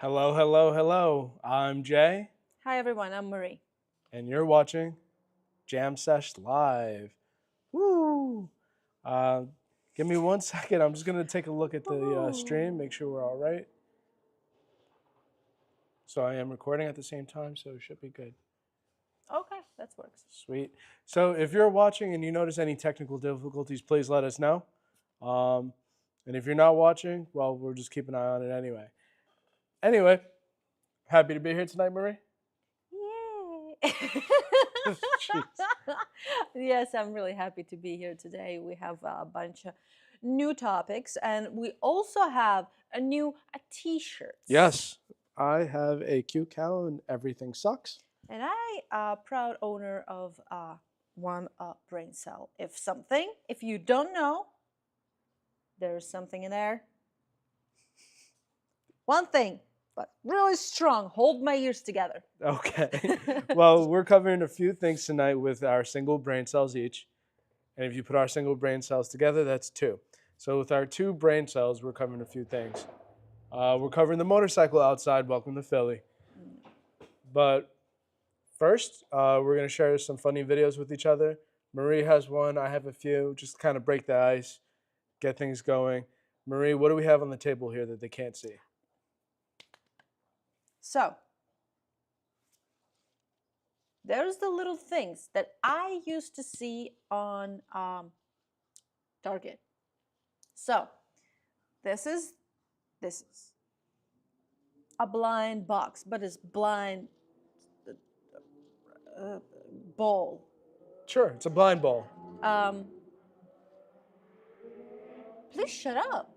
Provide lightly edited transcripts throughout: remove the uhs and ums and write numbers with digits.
Hello, hello, hello. I'm Jay, Hi everyone, I'm Marie. and you're watching Jam Sesh Live. Woo! Uh, Give me 1 second. I'm just gonna take a look at the stream, make sure we're all right. So I am recording at the same time, so it should be good. Okay, that works. Sweet. So if you're watching and you notice any technical difficulties, please let us know. And if you're not watching, well, we'll just keep an eye on it anyway. Anyway, happy to be here tonight, Marie. Yay! Jeez. Yes, I'm really happy to be here today. We have a bunch of new topics, and we also have a new t-shirt. Yes, I have a cute cow and everything sucks. And I am proud owner of one brain cell. If you don't know, there's something in there. One thing, but really strong. Hold my ears together. Okay. Well, we're covering a few things tonight with our single brain cells each. And if you put our single brain cells together, that's two. So with our two brain cells, we're covering a few things. We're covering the motorcycle outside. Welcome to Philly. But first, we're going to share some funny videos with each other. Marie has one. I have a few. Just kind of break the ice, get things going. Marie, what do we have on the table here that they can't see? So, there's the little things that I used to see on Target. So, this is a blind box, but it's blind bowl. Sure, it's a blind ball. Please shut up.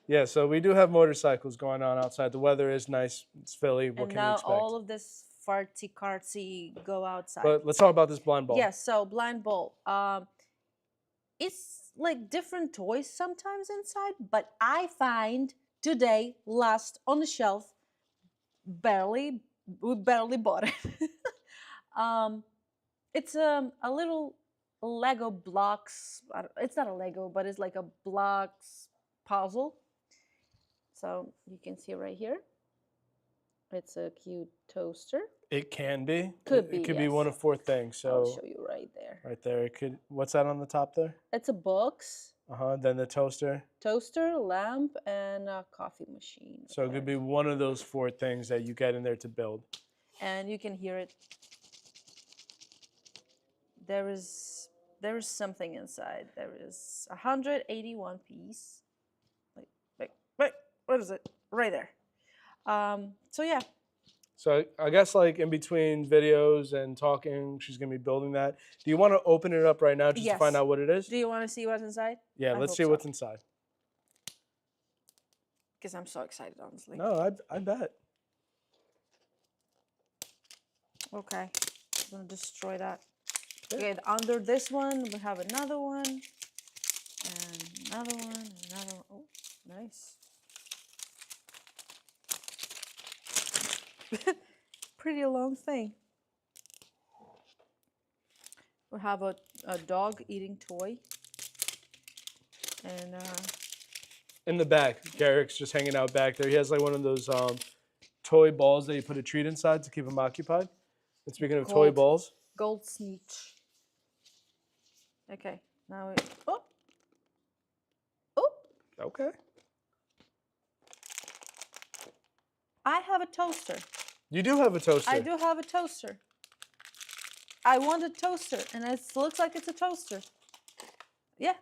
Yeah, so we do have motorcycles going on outside. The weather is nice. It's Philly. What And can you now expect? all of this fartsy cartsy go outside. But let's talk about this blind ball. Yes, so blind bowl. It's like different toys sometimes inside, but I find today last on the shelf. We barely bought it. It's a little Lego blocks. It's not a Lego, but it's like a blocks puzzle. So you can see right here. It's a cute toaster. It can be. Could be. It could yes. be one of four things. So I'll show you right there. right there. It could. What's that on the top there? It's a box. Then the toaster. Toaster, lamp, and a coffee machine. So it could be one of those four things that you get in there to build. And you can hear it. There is something inside. There is 181 piece. Wait, what is it? Right there. So yeah. So I guess like in between videos and talking, she's gonna be building that. Do you want to open it up right now just to find out what it is? Do you want to see what's inside? Yeah, let's see what's inside. Because I'm so excited, honestly. No, I bet. Okay, I'm gonna destroy that. Okay, under this one we have another one, and another one, and another one. Oh, nice. Pretty long thing. We have a dog eating toy. And in the back, Garrick's just hanging out back there. He has like one of those toy balls that you put a treat inside to keep him occupied. And speaking of toy balls. Gold snitch. Okay, now we... Oh! Okay. I have a toaster. You do have a toaster. I do have a toaster. I want a toaster, and it looks like it's a toaster. Yeah.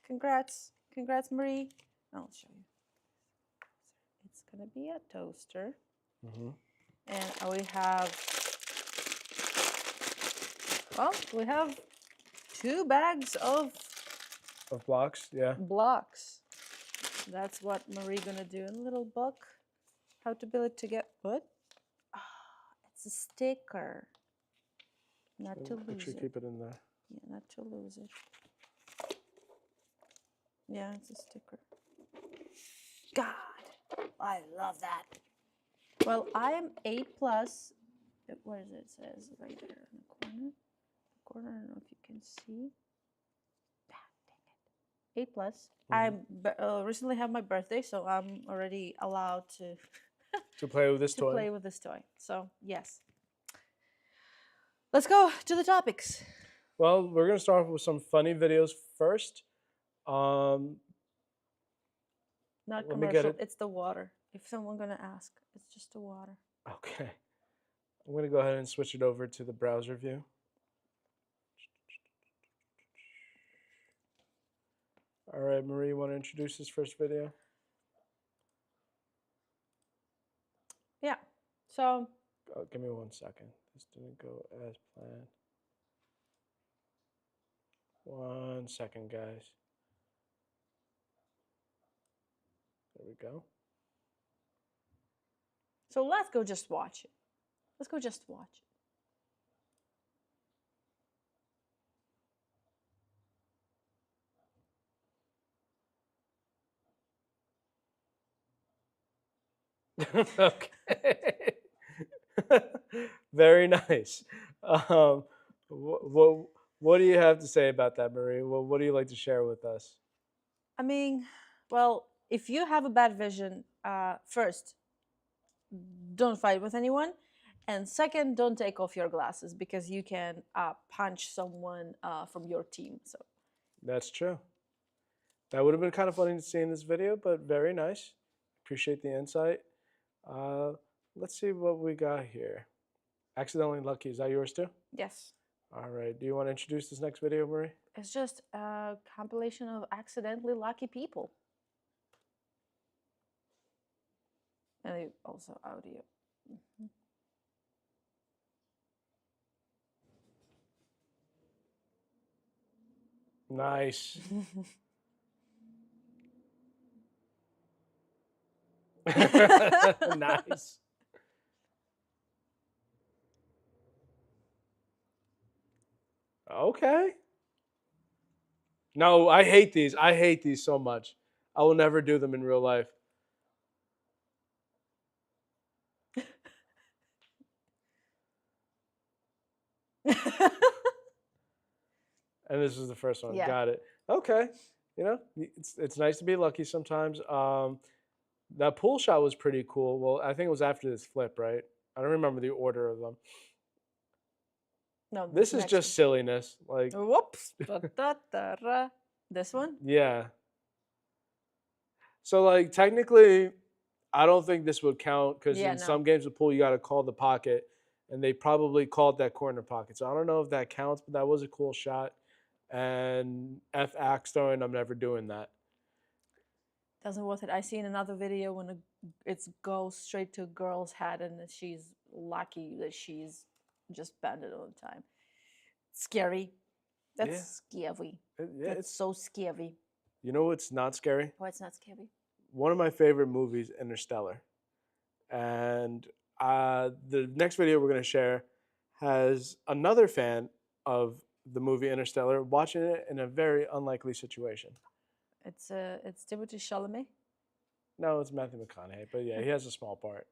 Congrats. Congrats, Marie. I'll show you. It's going to be a toaster. And we have... Well, we have 2 bags of blocks, yeah. Blocks. That's what Marie gonna do in a little book. How to build it together. What? It's a sticker. Not to lose it. Make sure you keep it in there. Yeah, not to lose it. Yeah, it's a sticker. God, I love that. Well, I am A+. Where is it? It says right there in the corner. I don't know if you can see. Ah, dang it. 8+. Mhm. I recently had my birthday, so I'm already allowed to To play with this to toy. play with this toy. So yes, let's go to the topics. Well, we're gonna start off with some funny videos first. Um, Not let me get commercial. it. It's the water. If someone gonna ask, it's just the water. Okay. I'm gonna go ahead and switch it over to the browser view. All right, Marie, you want to introduce this first video? Yeah. So Oh, give me 1 second. This didn't go as planned. 1 second, guys. There we go. let's go just watch it. Let's go just watch Okay. Very nice. Um, what do you have to say about that, Marie? What do you like to share with us? I mean, well, if you have a bad vision, first, don't fight with anyone, and second, don't take off your glasses because you can punch someone from your team. So That's true. That would have been kind of funny to see in this video, but very nice. Appreciate the insight. Uh, let's see what we got here. Accidentally Lucky. Is that yours too? yes, All right. Do you want to introduce this next video, Marie? it's just a compilation of accidentally lucky people, and also audio. Mhm. Nice. Nice. Okay. No, I hate these. I hate these so much. I will never do them in real life. And this is the first one. Yeah. Got it. Okay. You know, it's nice to be lucky sometimes. That pool shot was pretty cool. Well, I think it was after this flip, right? I don't remember the order of them. No, This is next just silliness. Like, one. Whoops. Da-da-da-ra. This one? yeah. So, like, technically, I don't think this would count because Yeah, in some no. games of pool, you got to call the pocket, and they probably called that corner pocket. So I don't know if that counts, but that was a cool shot. And F axe throwing, I'm never doing that. Doesn't worth it. I seen another video when it's goes straight to a girl's head and she's lucky that she's just banded all the time. Scary. That's scary. Yeah, That's it's, so scary. you know what's not scary? Why it's not scary? One of my favorite movies, Interstellar. And the next video we're going to share has another fan of the movie Interstellar watching it in a very unlikely situation. It's Timothy Chalamet. No, it's Matthew McConaughey, but yeah, he has a small part.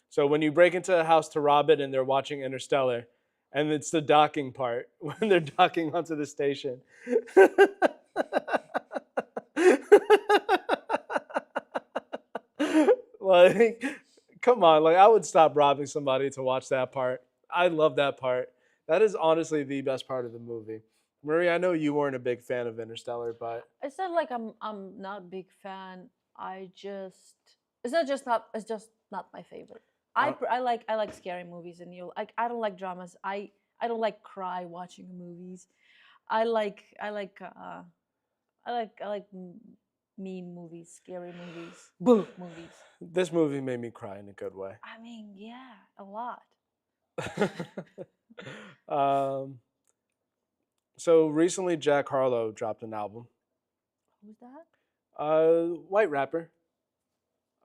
So when you break into a house to rob it and they're watching Interstellar, and it's the docking part when they're docking onto the station. Like, come on, like I would stop robbing somebody to watch that part. I love that part. That is honestly the best part of the movie. Marie, I know you weren't a big fan of Interstellar, but It's not like I'm not a big fan. I just it's just not my favorite. uh, I like scary movies, and you like I don't like dramas. I don't like cry watching movies. I like I like I like mean movies, scary movies, boo movies. this movie made me cry in a good way. I mean, yeah, a lot. um, so recently, Jack Harlow dropped an album. Who's that? White rapper.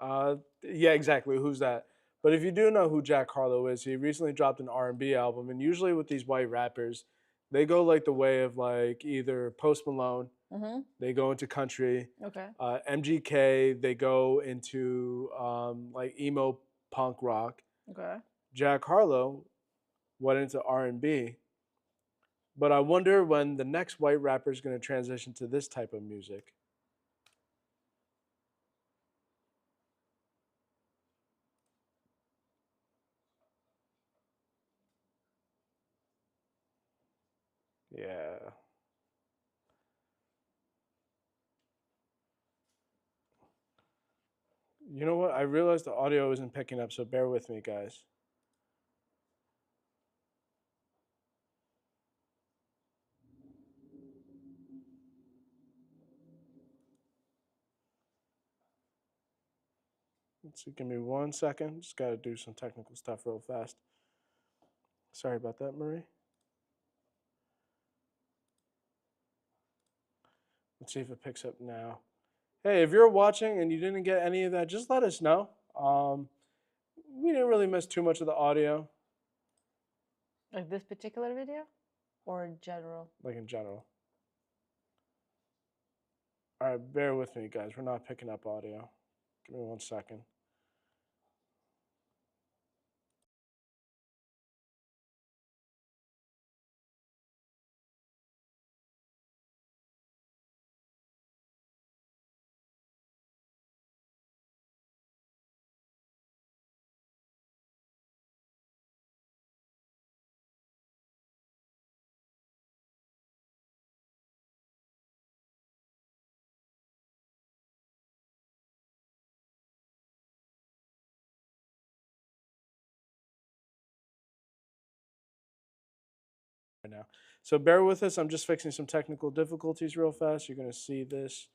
Yeah, exactly. Who's that? But if you do know who Jack Harlow is, he recently dropped an R&B album, and usually with these white rappers, they go like the way of like either Post Malone, Mm-hmm. they go into country, Okay. MGK, they go into like emo punk rock. Okay. Jack Harlow went into R&B, But I wonder when the next white rapper is going to transition to this type of music. Yeah. You know what? I realized the audio isn't picking up, so bear with me, guys. Let's see, give me 1 second. Just got to do some technical stuff real fast. Sorry about that, Marie. Let's see if it picks up now. Hey, if you're watching and you didn't get any of that, just let us know. We didn't really miss too much of the audio, Like this particular video, or in general? like in general. All right, bear with me, guys. We're not picking up audio. Give me 1 second. Right now. So bear with us. I'm just fixing some technical difficulties real fast. You're going to see this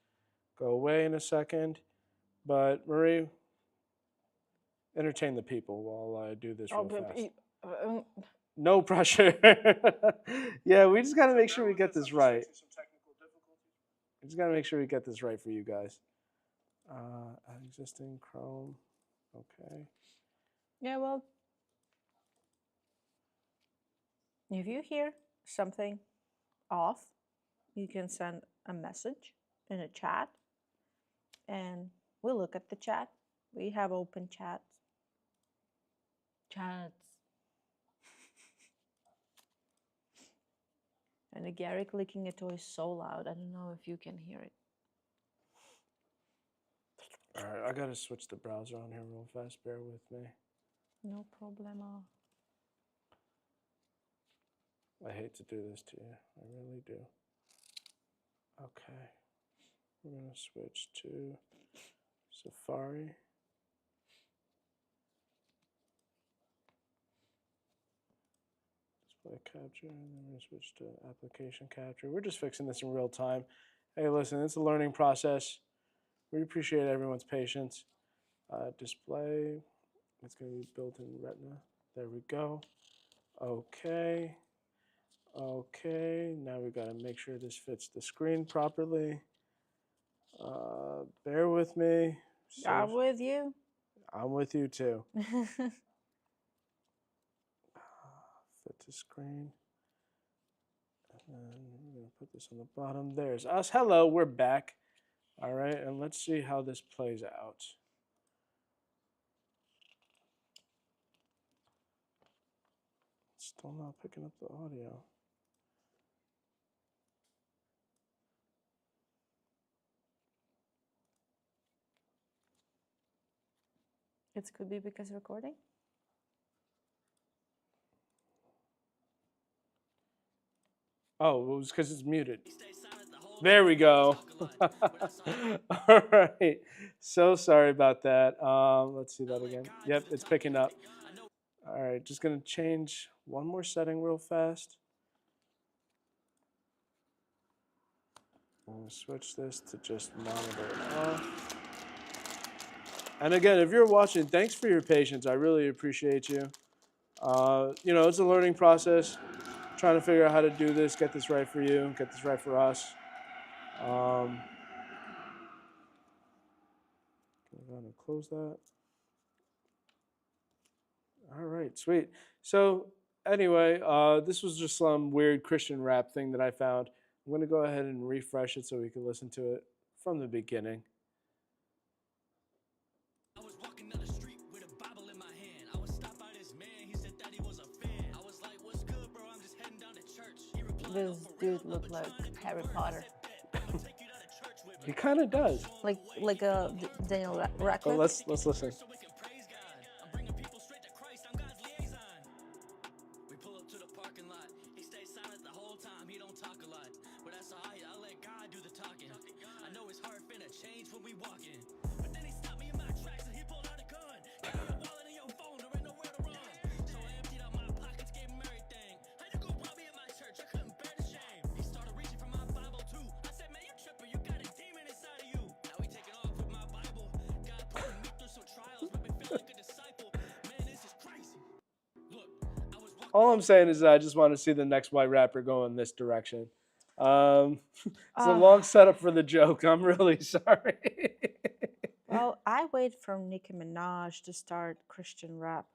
go away in a second. But Marie, entertain the people while I do this real fast. No pressure. Yeah, we just got to make sure we get this right. We just got to make sure we get this right for you guys. Existing Chrome. Okay. Yeah, well, if you hear something off, you can send a message in a chat and we'll look at the chat. We have open chats. Chats. And the Gary clicking a toy is so loud. I don't know if you can hear it. All right, I got to switch the browser on here real fast. Bear with me. No problemo. I hate to do this to you. I really do. Okay. We're going to switch to Safari. Display capture, and then we're going to switch to application capture. We're just fixing this in real time. Hey, listen, it's a learning process. We appreciate everyone's patience. Display, it's going to be built in Retina. There we go. Okay. Okay, now we got to make sure this fits the screen properly. Bear with me. I'm with you. I'm with you too. Fit to screen. And then we're going to put this on the bottom. There's us. Hello, we're back. All right, and let's see how this plays out. Still not picking up the audio. It could be because recording. Oh, it was because it's muted. There we go. All right. So sorry about that. Let's see that again. Yep, it's picking up. All right, just going to change one more setting real fast. I'm going to switch this to just monitor off. And again, if you're watching, thanks for your patience. I really appreciate you. You know, it's a learning process. Trying to figure out how to do this, get this right for you, get this right for us. I'm going to close that. All right, sweet. So anyway, this was just some weird Christian rap thing that I found. I'm going to go ahead and refresh it so we can listen to it from the beginning. I was walking down the street with a Bible in my hand. I was stopped by this man. He said that he was a fan. I was like, what's good, bro? I'm just heading down to church. He replied, this dude look like Harry Potter, He kind of does. like a Daniel But Radcliffe. let's listen. All I'm saying is that I just want to see the next white rapper go in this direction. It's a long setup for the joke. I'm really sorry. Well, I wait for Nicki Minaj to start Christian rap.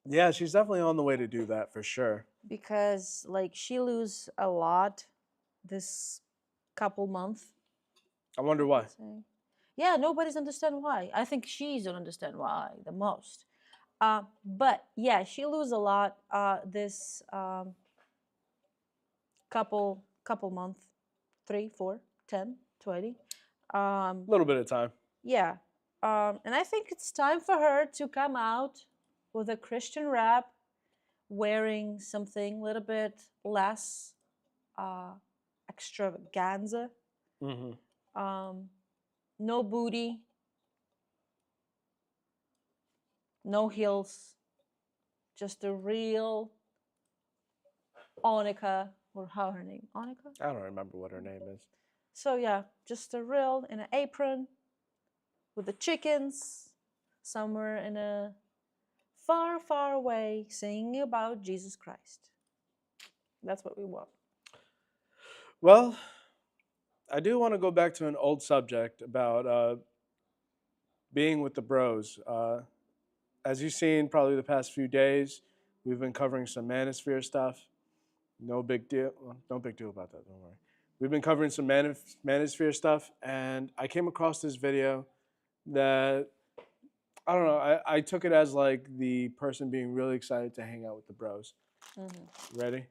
Yeah, she's definitely on the way to do that for sure. Because like she lose a lot this couple month. I wonder why. Yeah, nobody's understand why. I think she's don't understand why the most. But yeah, she lose a lot this couple month, 3, 4, 10, 20. A little bit of time. Yeah, and I think it's time for her to come out with a Christian rap, wearing something a little bit less extravaganza. No booty, no heels, just a real Onika, or how her name, Onika? I don't remember what her name is. So yeah, just a real in an apron with the chickens somewhere in a far, far away singing about Jesus Christ. That's what we want. Well, I do want to go back to an old subject about being with the bros. As you've seen probably the past few days, we've been covering some manosphere stuff. No big deal. Well, no big deal about that, don't worry. We've been covering some manosphere stuff, and I came across this video that, I don't know, I took it as like the person being really excited to hang out with the bros. Ready?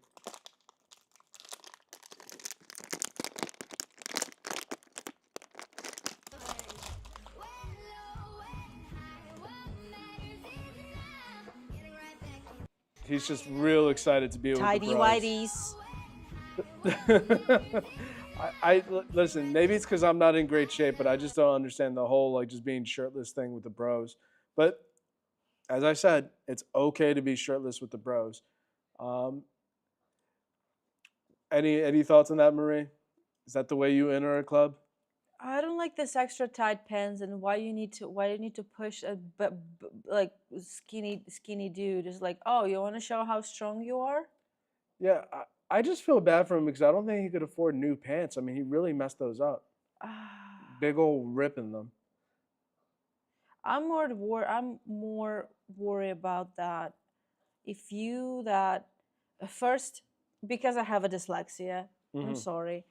He's just real excited to be with Tidy the bros. whities. I listen. Maybe it's because I'm not in great shape, but I just don't understand the whole like just being shirtless thing with the bros. But as I said, it's okay to be shirtless with the bros. Any thoughts on that, Marie? Is that the way you enter a club? I don't like this extra tight pants and why you need to push a like skinny dude. It's like, oh, you want to show how strong you are? Yeah, I just feel bad for him because I don't think he could afford new pants. I mean, he really messed those up. Big old rip in them. I'm more worried about that. If you that first, because I have a dyslexia, I'm sorry.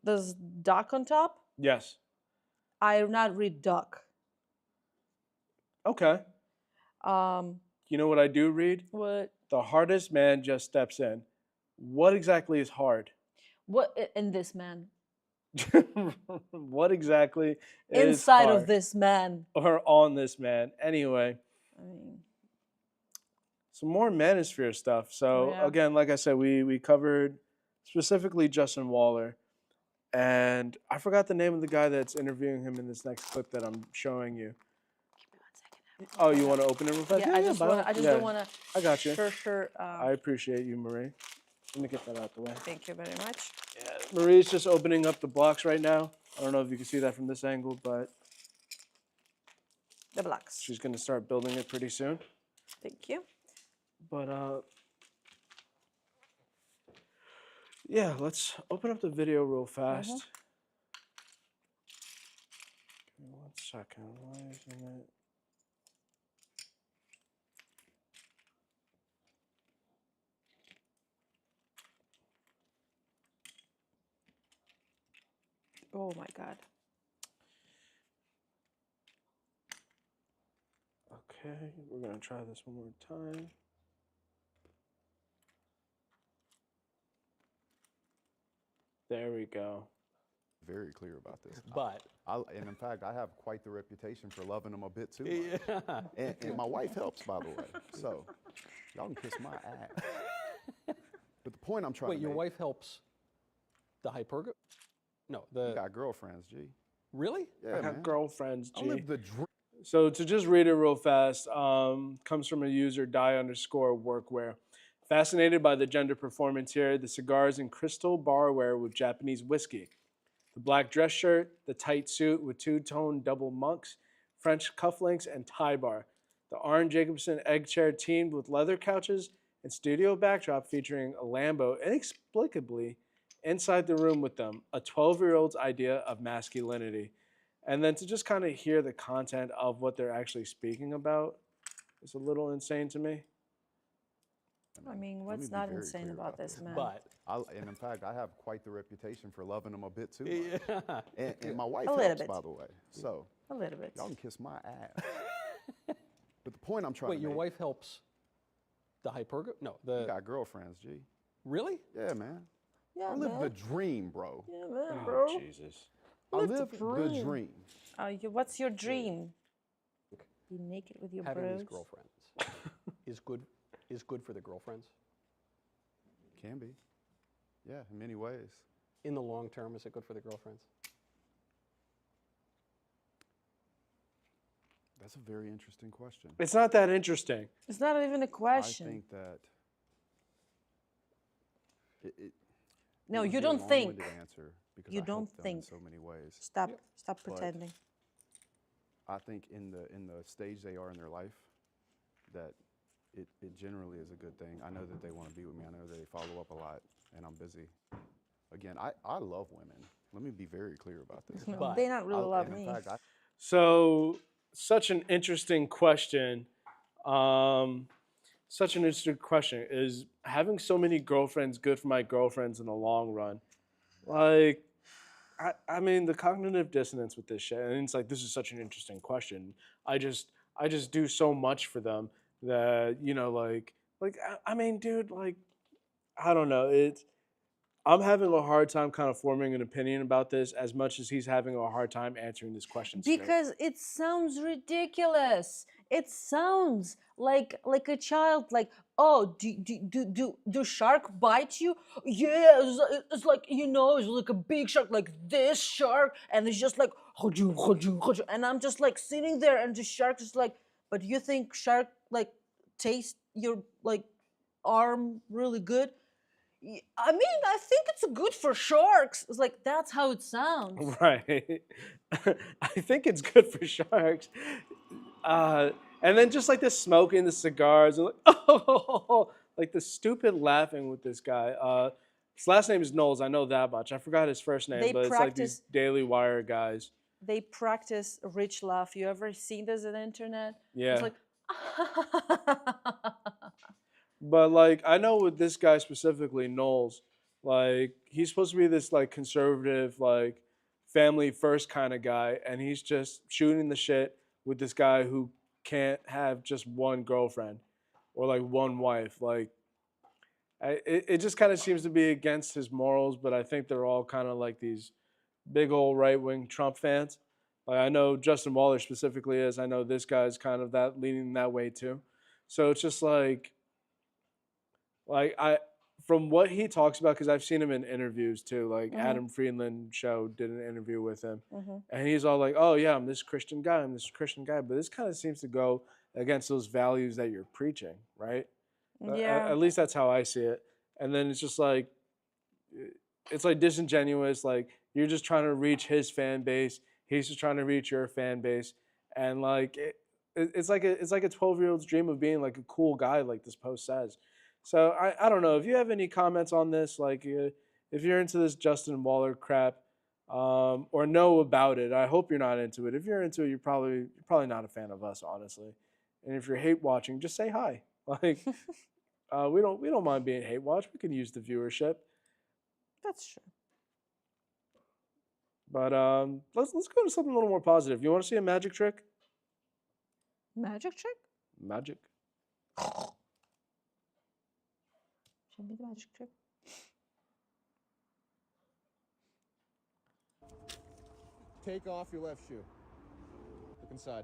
There's duck on top. Yes. I not read duck. Okay. You know what I do read? What? The hardest man just steps in. What exactly is hard? What in this man? What exactly is inside hard? of this man? Or on this man? Anyway. I mean, some more manosphere stuff. So yeah. again, like I said, we covered specifically Justin Waller. And I forgot the name of the guy that's interviewing him in this next clip that I'm showing you. Give me 1 second. Oh, you want to open it real fast? Yeah, I just don't want to. I got you. For sure. I appreciate you, Marie. Let me get that out the way. Thank you very much. Yeah, Marie's just opening up the blocks right now. I don't know if you can see that from this angle, but the blocks. She's going to start building it pretty soon. Thank you. But yeah, let's open up the video real fast. Give me 1 second. Why isn't it? Oh my God. Okay, we're gonna try this one more time. There we go. Very clear about this. But And in fact, I have quite the reputation for loving them a bit too much. yeah. And my wife helps, by the way. So y'all can kiss my ass. But the point I'm trying Wait, to your make, wife helps the hyperga? No, you the got girlfriends, G. really? Yeah, I got man. girlfriends, I G. live the dream. So to just read it real fast, comes from a user die_workwear. Fascinated by the gender performance here, the cigars in crystal barware with Japanese whiskey. The black dress shirt, the tight suit with two-tone double monks, French cufflinks, and tie bar. The Arn Jacobson egg chair teamed with leather couches and studio backdrop featuring a Lambo inexplicably inside the room with them, a 12-year-old's idea of masculinity. And then to just kind of hear the content of what they're actually speaking about is a little insane to me. I mean, Let me what's be not very insane clear about this, man? But And in fact, I have quite the reputation for loving them a bit too much. yeah. And my wife A little helps, bit. by the way. So A little bit. y'all can kiss my ass. But the point I'm trying Wait, to your make, wife helps the hyperga? No, you the got girlfriends, G. really? Yeah, man. Yeah, I live man. the dream, bro. Yeah, man, bro. Jesus. I Live the live the dream. dream. What's your dream? Be naked with your Having bros. these girlfriends is good for the girlfriends. Can be. Yeah, in many ways. In the long term, is it good for the girlfriends? That's a very interesting question. It's not that interesting. It's not even a question. I think that No, it would you be a don't think. long-winded answer because You I don't help them in think. so many ways. Stop. Stop But- pretending. I think in the stage they are in their life, that it generally is a good thing. I know that they want to be with me. I know they follow up a lot, and I'm busy. Again, I love women. Let me be very clear about this. No, But they not really love and me. in fact, So, such an interesting question. Such an interesting question. Is having so many girlfriends good for my girlfriends in the long run? Like, I mean, the cognitive dissonance with this shit, and it's like, this is such an interesting question. I just do so much for them that, I mean, dude, like, I don't know. I'm having a hard time kind of forming an opinion about this as much as he's having a hard time answering this question straight. Because it sounds ridiculous. It sounds like a child. Like, oh, do shark bite you? Yeah, it's like, it's like a big shark, like this shark, and it's just like and I'm just like sitting there, and the shark is like, but you think shark like taste your like arm really good? I mean, I think it's good for sharks. It's like, that's how it sounds. Right. I think it's good for sharks. And then just like the smoking, the cigars, and like, oh, like the stupid laughing with this guy. His last name is Knowles. I know that much. I forgot his first name, They but it's like these Daily Wire guys. They practice a rich laugh. You ever seen this on the internet? Yeah. It's like, But like I know with this guy specifically, Knowles, like he's supposed to be this like conservative, like family first kind of guy, and he's just shooting the shit with this guy who can't have just one girlfriend or like one wife. Like it just kind of seems to be against his morals, but I think they're all kind of like these big old right wing Trump fans. Like I know Justin Waller specifically is. I know this guy's kind of that leaning that way too. So it's just like I from what he talks about, because I've seen him in interviews too, like Adam Friedland show did an interview with him, and he's all like, oh yeah, I'm this Christian guy, but this kind of seems to go against those values that you're preaching, right? yeah. At least that's how I see it. And then it's just like it's like disingenuous, like you're just trying to reach his fan base, he's just trying to reach your fan base, and like it's like a 12-year-old's dream of being like a cool guy, like this post says. So I don't know if you have any comments on this, like if you're into this Justin Waller crap, or know about it. I hope you're not into it. If you're into it, you're probably not a fan of us, honestly. And if you're hate watching, just say hi. Like we don't mind being hate watched. We can use the viewership. That's true. But let's go to something a little more positive. You want to see a magic trick? Magic trick? Magic. Show me the magic trick. take off your left shoe. Look inside.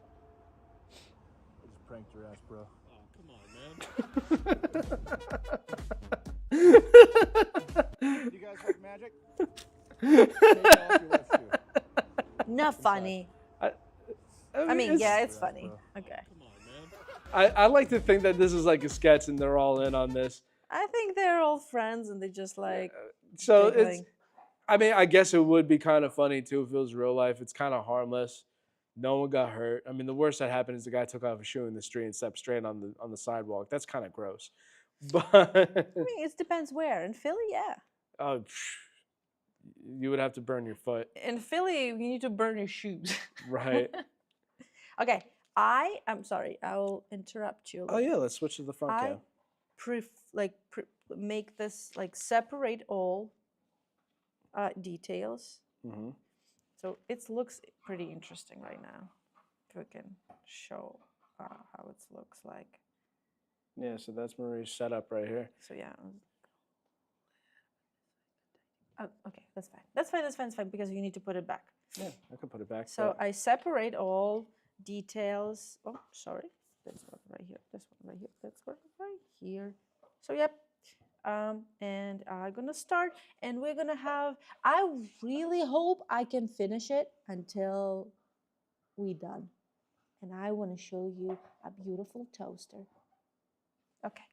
I just pranked your ass, bro. Oh, come on, man. You guys like magic? Take off your left shoe. Not funny. I mean, yeah, it's funny. Okay. Come on, man. I like to think that this is like a sketch and they're all in on this. I think they're all friends and they just like. So it's, giggling. I mean, I guess it would be kind of funny too if it was real life. It's kind of harmless. No one got hurt. I mean, the worst that happened is the guy took off a shoe in the street and stepped straight on the sidewalk. That's kind of gross. But I mean, it depends where. In Philly, yeah. oh, you would have to burn your foot, In Philly, you need to burn your shoes. right? Okay, I'm sorry. I will interrupt you. a Oh little. yeah, let's switch to the front I cam. make this like separate all details. Hmm. So it looks pretty interesting right now. If we can show how it looks like. Yeah, so that's Marie's setup right here. So yeah. Oh, okay, that's fine. That's fine because you need to put it back. Yeah, I can put it back. So I separate all details. Oh, sorry. This one right here. This one right here. That's one right here. So yep. And I'm gonna start, and we're gonna have. I really hope I can finish it until we done, and I want to show you a beautiful toaster. Okay.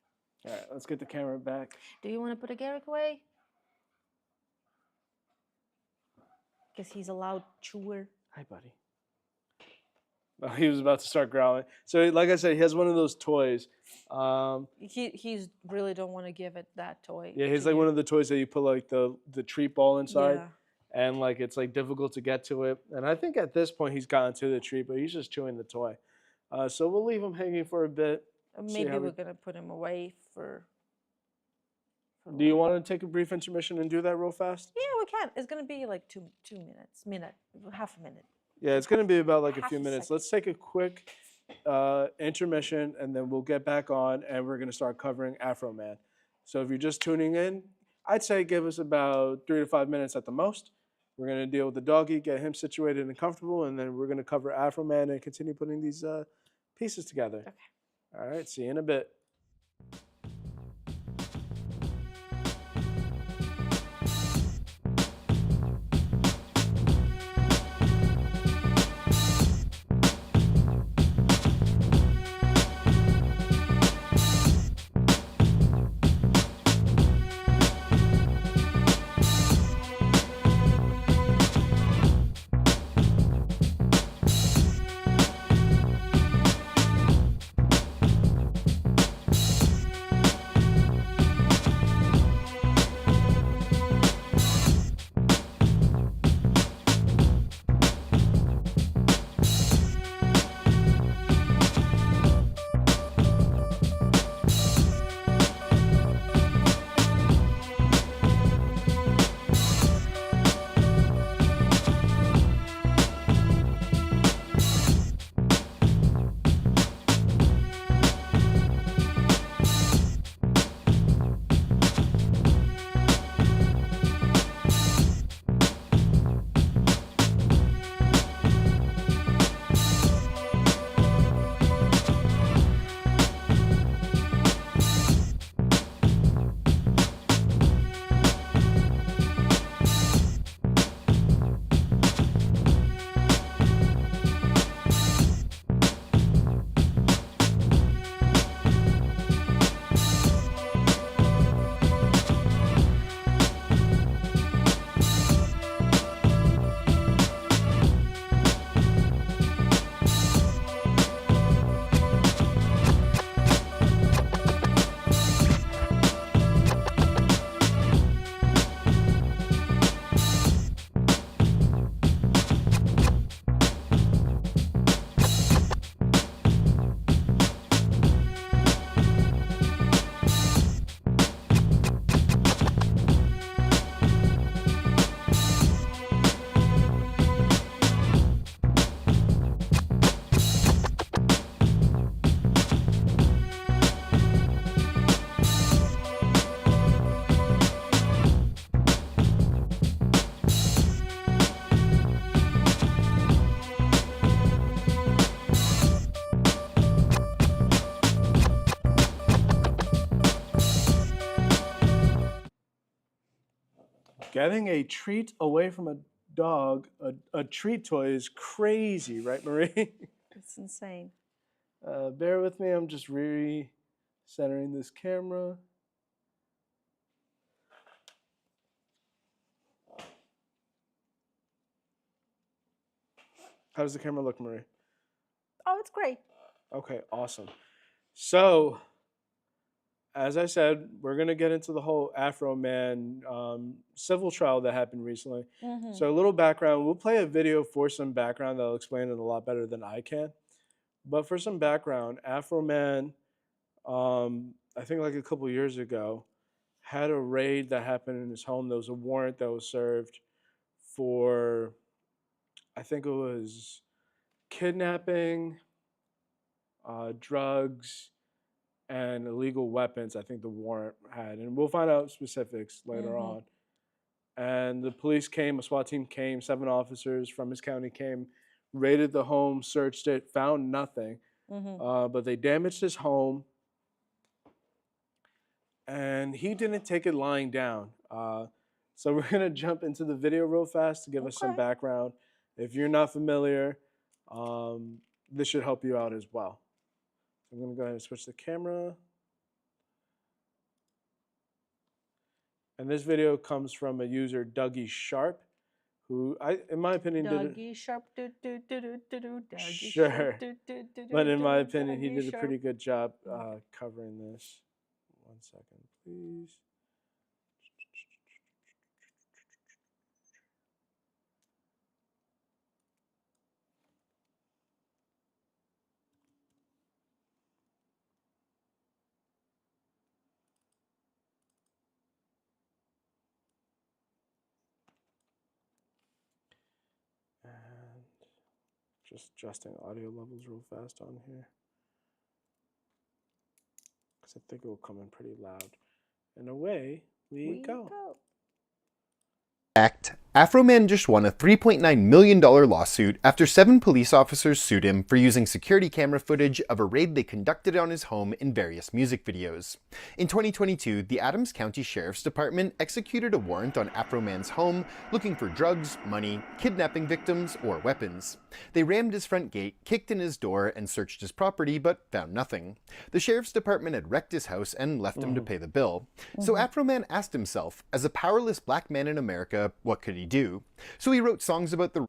All right, let's get the camera back. Do you want to put a Garrick away? Because he's a loud chewer. Hi, buddy. Oh, he was about to start growling. So, like I said, he has one of those toys. He's really don't want to give it that toy. Yeah, he's to like you. one of the toys that you put like the treat ball inside, Yeah. and like it's like difficult to get to it. And I think at this point he's gotten to the treat, but he's just chewing the toy. So we'll leave him hanging for a bit. Maybe how we're we- gonna put him away for Do you want to take a brief intermission and do that real fast? Yeah, we can. It's gonna be like two minute, half a minute. Yeah, it's going to be about like a Half few a minutes. second. Let's take a quick intermission, and then we'll get back on, and we're going to start covering Afroman. So if you're just tuning in, I'd say give us about 3 to 5 minutes at the most. We're going to deal with the doggy, get him situated and comfortable, and then we're going to cover Afroman and continue putting these pieces together. Okay. All right, see you in a bit. Getting a treat away from a dog, a treat toy is crazy, right, Marie? It's insane. Bear with me. I'm just re-centering this camera. How does the camera look, Marie? Oh, it's great. Okay, awesome. So, as I said, we're going to get into the whole Afroman civil trial that happened recently. Mm-hmm. So, a little background. We'll play a video for some background that'll explain it a lot better than I can. But for some background, Afroman, I think like a couple years ago, had a raid that happened in his home. There was a warrant that was served for, I think it was kidnapping, drugs, and illegal weapons. I think the warrant had, and we'll find out specifics later on. And the police came, a SWAT team came, 7 officers from his county came, raided the home, searched it, found nothing. But they damaged his home, and he didn't take it lying down. So we're gonna jump into the video real fast to give us some Okay. background. If you're not familiar, this should help you out as well. I'm gonna go ahead and switch the camera. And this video comes from a user, Dougie Sharp, who, in my opinion, Dougie Sharp, do do do do do do. Dougie Sure. Sharp, do do do do. but in my do, opinion, he Dougie did a Sharp. pretty good job covering this. 1 second, please. And just adjusting audio levels real fast on here, because I think it will come in pretty loud. And away we go. Fact, Afroman just won a $3.9 million lawsuit after 7 police officers sued him for using security camera footage of a raid they conducted on his home in various music videos. In 2022, the Adams County Sheriff's Department executed a warrant on Afroman's home looking for drugs, money, kidnapping victims, or weapons. They rammed his front gate, kicked in his door, and searched his property, but found nothing. The Sheriff's Department had wrecked his house and left him to pay the bill. So Afroman asked himself, as a powerless black man in America, what could he do? So he wrote songs about the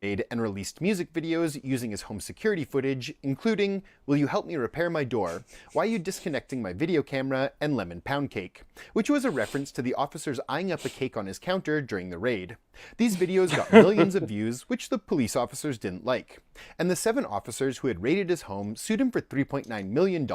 raid and released music videos using his home security footage, including Will You Help Me Repair My Door, Why You Disconnecting My Video Camera, and Lemon Pound Cake, which was a reference to the officers eyeing up a cake on his counter during the raid. These videos got millions of views, which the police officers didn't like. And the 7 officers who had raided his home sued him for $3.9 million,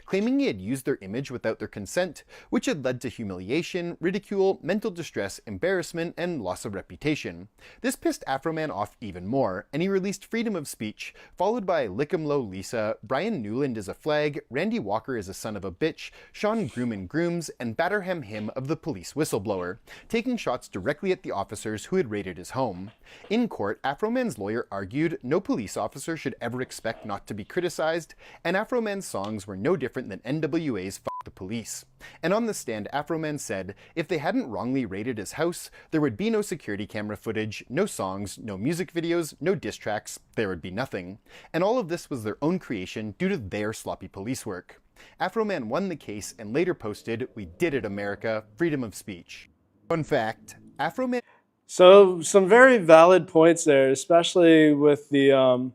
claiming he had used their image without their consent, which had led to humiliation, ridicule, mental distress, embarrassment, and loss of reputation. This pissed Afroman off even more, and he released Freedom of Speech, followed by Lick 'em Low Lisa, Brian Newland is a Flag, Randy Walker is a Son of a Bitch, Sean Groom Grooms, and Batterham Him of the Police Whistleblower, taking shots directly at the officers who had raided his home. In court, Afroman's lawyer argued no police officer should ever expect not to be criticized, and Afroman's songs were no different than NWA's Fuck the Police. And on the stand, Afroman said if they hadn't wrongly raided his house, there would be no security camera footage, no songs, no music videos, no diss tracks, there would be nothing. And all of this was their own creation due to their sloppy police work. Afroman won the case and later posted, "We did it, America, freedom of speech." Fun fact, Afroman... So some very valid points there, especially with the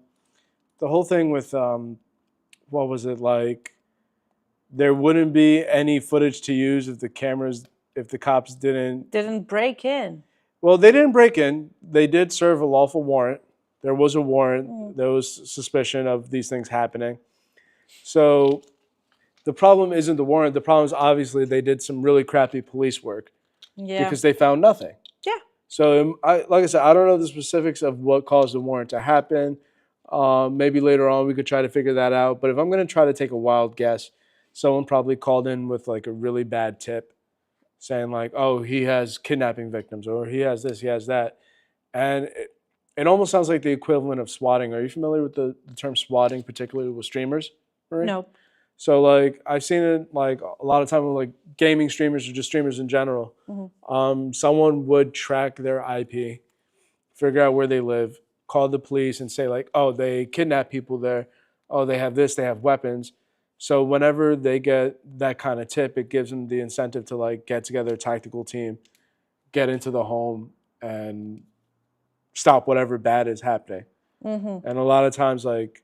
whole thing with what was it like? There wouldn't be any footage to use if the cops Didn't break in. Well, they didn't break in. They did serve a lawful warrant. There was a warrant. There was suspicion of these things happening. So the problem isn't the warrant. The problem is obviously they did some really crappy police work because they found nothing. Yeah. So like I said, I don't know the specifics of what caused the warrant to happen. Maybe later on we could try to figure that out. But if I'm going to try to take a wild guess, someone probably called in with like a really bad tip saying like, oh, he has kidnapping victims or he has this, he has that. And it almost sounds like the equivalent of swatting. Are you familiar with the term swatting, particularly with streamers, Marie? Nope. So like I've seen it like a lot of time with like gaming streamers or just streamers in general. Someone would track their IP, figure out where they live, call the police and say like, oh, they kidnap people there. Oh, they have this, they have weapons. So whenever they get that kind of tip, it gives them the incentive to like get together a tactical team, get into the home and stop whatever bad is happening. And a lot of times like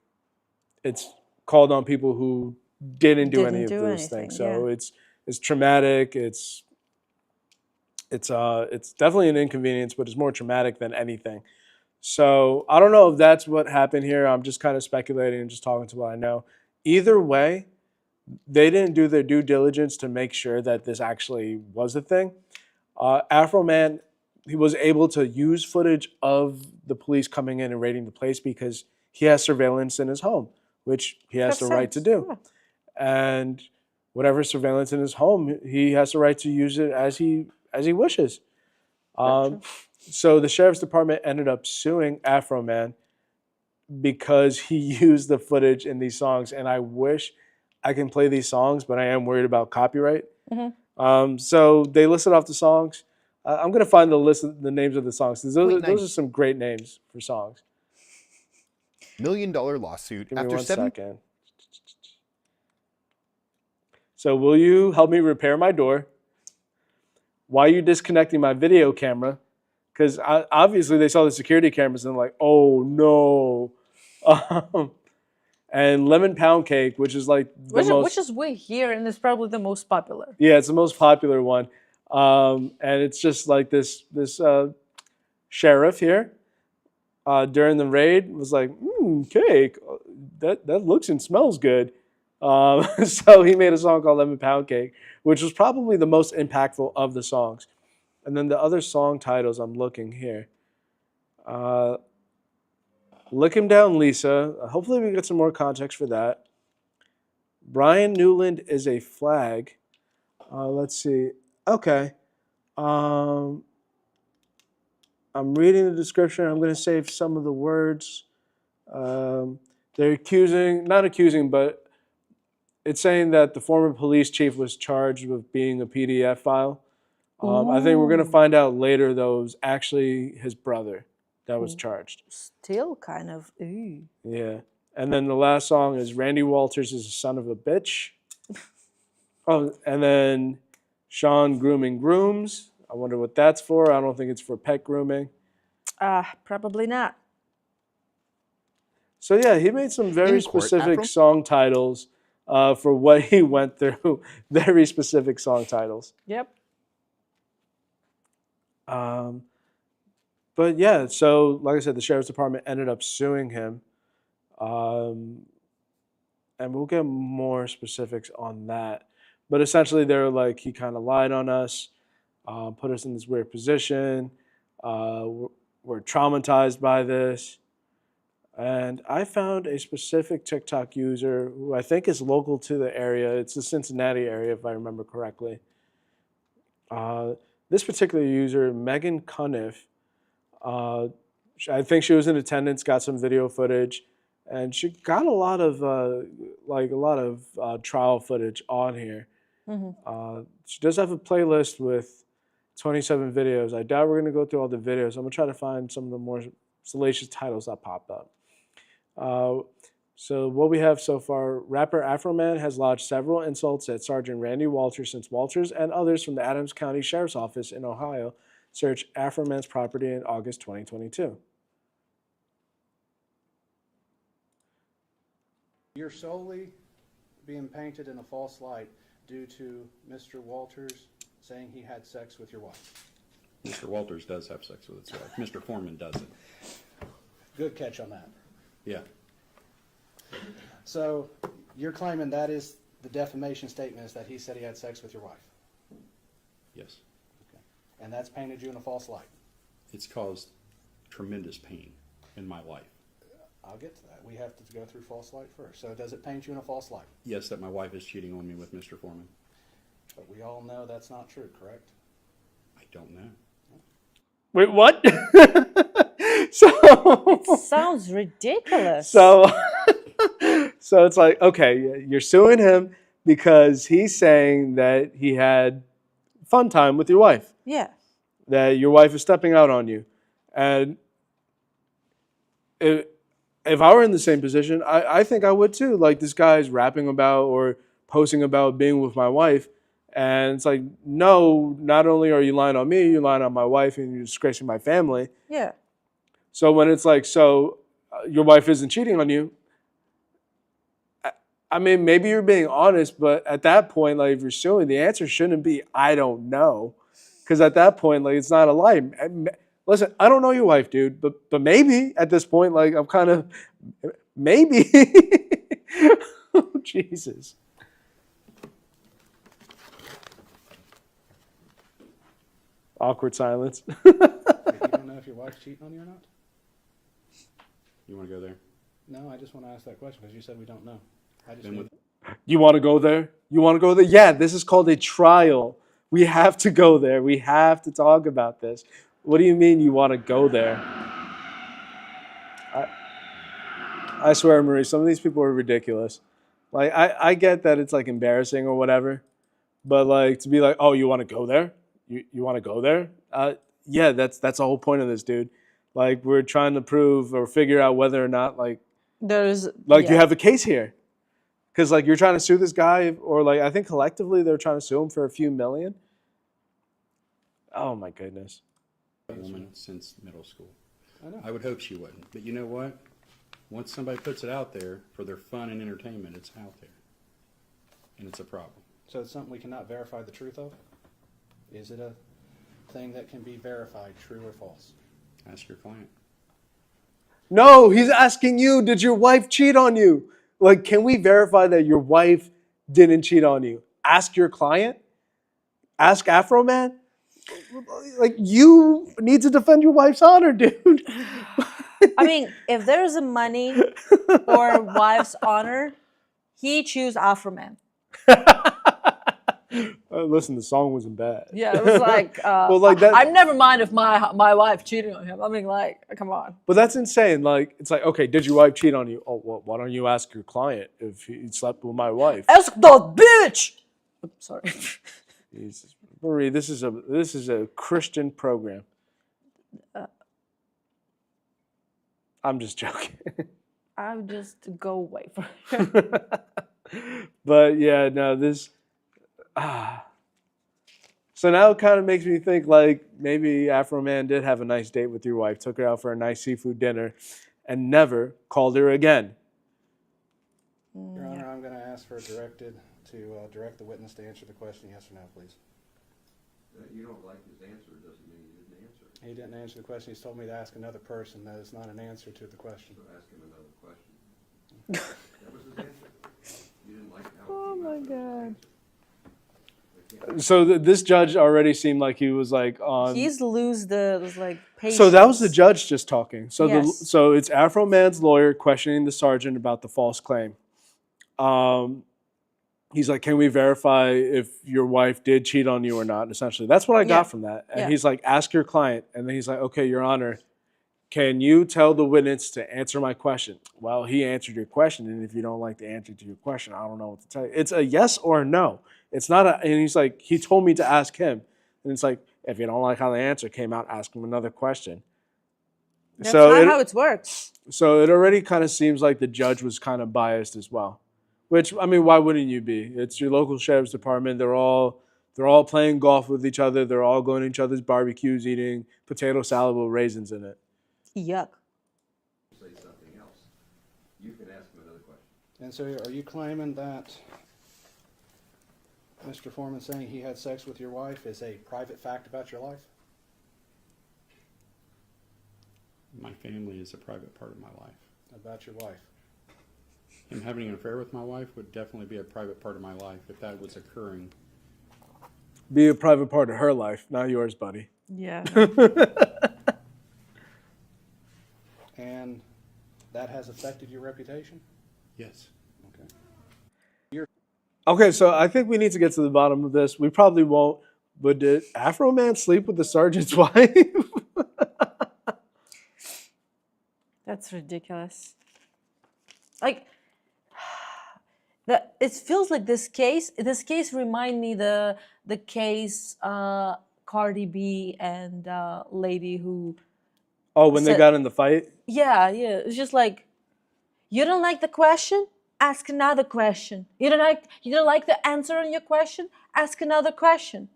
it's called on people who didn't do any of those things. So it's traumatic. It's definitely an inconvenience, but it's more traumatic than anything. So I don't know if that's what happened here. I'm just kind of speculating and just talking to what I know. Either way, they didn't do their due diligence to make sure that this actually was a thing. Afroman, he was able to use footage of the police coming in and raiding the place because he has surveillance in his home, which he has the right to do. And whatever surveillance in his home, he has the right to use it as he wishes. So the sheriff's department ended up suing Afroman because he used the footage in these songs. And I wish I can play these songs, but I am worried about copyright. So they listed off the songs. I'm going to find the names of the songs. Those are some great names for songs. $1 million lawsuit Give me after one 7 second. So will you help me repair my door? Why are you disconnecting my video camera? Because obviously they saw the security cameras and they're like, oh no. And lemon pound cake, which is like which is way here and is probably the most popular. Yeah, it's the most popular one. And it's just like this sheriff here during the raid was like, cake, that looks and smells good. So he made a song called Lemon Pound Cake, which was probably the most impactful of the songs. And then the other song titles, I'm looking here. Lick Him Down, Lisa. Hopefully we get some more context for that. Brian Newland is a flag. Let's see. Okay. I'm reading the description. I'm going to save some of the words. They're not accusing, but it's saying that the former police chief was charged with being a PDF file. I think we're going to find out later, though, it was actually his brother that was charged. Still kind of, ooh. Yeah. And then the last song is Randy Walters is a son of a bitch. Oh, and then Sean Grooming Grooms. I wonder what that's for. I don't think it's for pet grooming. Probably not. So yeah, he made some very specific song titles for what he went through. Very specific song titles. Yep. But yeah, so like I said, the sheriff's department ended up suing him. And we'll get more specifics on that. But essentially, they're like, he kind of lied on us, put us in this weird position. We're traumatized by this. And I found a specific TikTok user who I think is local to the area. It's the Cincinnati area, if I remember correctly. This particular user, Megan Cuniff, I think she was in attendance, got some video footage, and she got a lot of trial footage on here. She does have a playlist with 27 videos. I doubt we're going to go through all the videos. I'm going to try to find some of the more salacious titles that popped up. So what we have so far, rapper Afroman has lodged several insults at Sergeant Randy Walters since Walters and others from the Adams County Sheriff's Office in Ohio searched Afroman's property in August 2022. You're solely being painted in a false light due to Mr. Walters saying he had sex with your wife. Mr. Walters does have sex with his wife. Mr. Foreman doesn't. Good catch on that. Yeah. So you're claiming that is the defamation statement is that he said he had sex with your wife. Yes. Okay. And that's painted you in a false light. It's caused tremendous pain in my life. I'll get to that. We have to go through false light first. So does it paint you in a false light? Yes, that my wife is cheating on me with Mr. Foreman. But we all know that's not true, correct? I don't know. Wait, what? It sounds ridiculous. So So it's like, okay, you're suing him because he's saying that he had fun time with your wife, Yeah. that your wife is stepping out on you. And if I were in the same position, I think I would too. Like, this guy's rapping about or posting about being with my wife. And it's like, no, not only are you lying on me, you're lying on my wife and you're disgracing my family. Yeah. So when it's like, your wife isn't cheating on you, I mean, maybe you're being honest, but at that point, like, if you're suing, the answer shouldn't be, I don't know. Because at that point, like, it's not a lie. Listen, I don't know your wife, dude, but maybe at this point, like, I'm kind of, maybe. Oh, Jesus. Awkward silence. You don't know if your wife's cheating on you or not? You want to go there? No, I just want to ask that question because you said we don't know. I just Then need- You want to go there? You want to go there? Yeah, this is called a trial. We have to go there. We have to talk about this. What do you mean you want to go there? I swear, Marie, some of these people are ridiculous. Like, I get that it's like embarrassing or whatever, but like to be like, oh, you want to go there? You want to go there? Yeah, that's the whole point of this, dude. Like, we're trying to prove or figure out whether or not like you have a case here. Because, like, you're trying to sue this guy, or, like, I think collectively they're trying to sue him for a few million. Oh, my goodness. A woman since middle school. I know. I would hope she wouldn't. But you know what? Once somebody puts it out there for their fun and entertainment, it's out there. And it's a problem. So it's something we cannot verify the truth of? Is it a thing that can be verified, true or false? Ask your client. No, he's asking you, did your wife cheat on you? Like, can we verify that your wife didn't cheat on you? Ask your client? Ask Afroman? Like, you need to defend your wife's honor, dude. I mean, if there's a money or wife's honor, he choose Afroman. Listen, the song wasn't bad. Yeah, it was like, Well, like that, I'm never mind if my wife cheated on him. I mean, like, come on. but that's insane. Like, it's like, okay, did your wife cheat on you? Oh, well, why don't you ask your client if he slept with my wife? Ask the bitch. Oops, sorry. Jesus. Marie, this is a Christian program. I'm just joking. I would just go away from him. But yeah, no, so now it kind of makes me think like maybe Afroman did have a nice date with your wife, took her out for a nice seafood dinner, and never called her again. Your Honor, I'm going to ask for direct the witness to answer the question, yes or no, please. You don't like his answer doesn't mean he didn't answer it. He didn't answer the question. He's told me to ask another person. That is not an answer to the question. So ask him another question. That was his answer. You didn't like how Oh he my answered. God. So this judge already seemed like he was like on. He's lose the like patience. So that was the judge just talking. So Yes. so it's Afroman's lawyer questioning the sergeant about the false claim. He's like, can we verify if your wife did cheat on you or not? Essentially, that's what I got Yeah. from that. And Yeah. he's like, ask your client. And then he's like, okay, Your Honor, can you tell the witness to answer my question? Well, he answered your question, and if you don't like the answer to your question, I don't know what to tell you. It's a yes or a no. It's not a. And he's like, he told me to ask him, and it's like, if you don't like how the answer came out, ask him another question. That's not how it works. So it already kind of seems like the judge was kind of biased as well. Which, I mean, why wouldn't you be? It's your local sheriff's department. They're all playing golf with each other. They're all going to each other's barbecues, eating potato salad with raisins in it. Yuck. Say something else. You can ask him another question. And so are you claiming that Mr. Foreman saying he had sex with your wife is a private fact about your life? My family is a private part of my life. About your wife? Him having an affair with my wife would definitely be a private part of my life if that was occurring. Be a private part of her life, not yours, buddy. Yeah. And that has affected your reputation? Yes. Okay. Okay, so I think we need to get to the bottom of this. We probably won't, but did Afroman sleep with the sergeant's wife? That's ridiculous. Like, It feels like this case remind me the case Cardi B and lady who Oh, when they said, got in the fight? yeah, it's just like, you don't like the question, ask another question. You don't like the answer on your question, ask another question.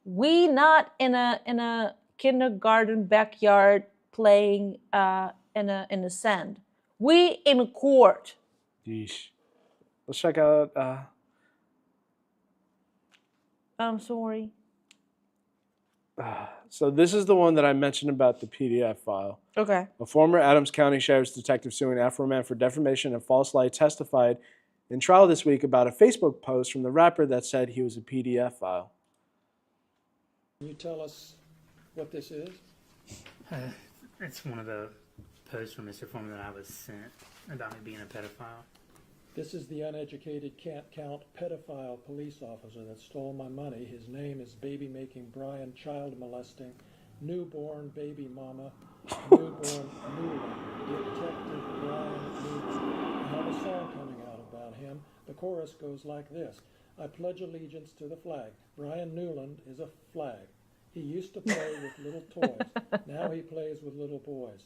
We not in a kindergarten backyard playing in a sand. We in court. Yeesh. Let's check out. I'm sorry. So this is the one that I mentioned about the PDF file. Okay. A former Adams County Sheriff's detective suing Afroman for defamation and false light testified in trial this week about a Facebook post from the rapper that said he was a PDF file. Can you tell us what this is? It's one of the posts from Mr. Foreman that I was sent about me being a pedophile. This is the uneducated can't count pedophile police officer that stole my money. His name is baby-making Brian, child molesting, newborn baby mama, newborn Newland, Detective Brian Newland. I have a song coming out about him. The chorus goes like this. I pledge allegiance to the flag. Brian Newland is a flag. He used to play with little toys. Now he plays with little boys.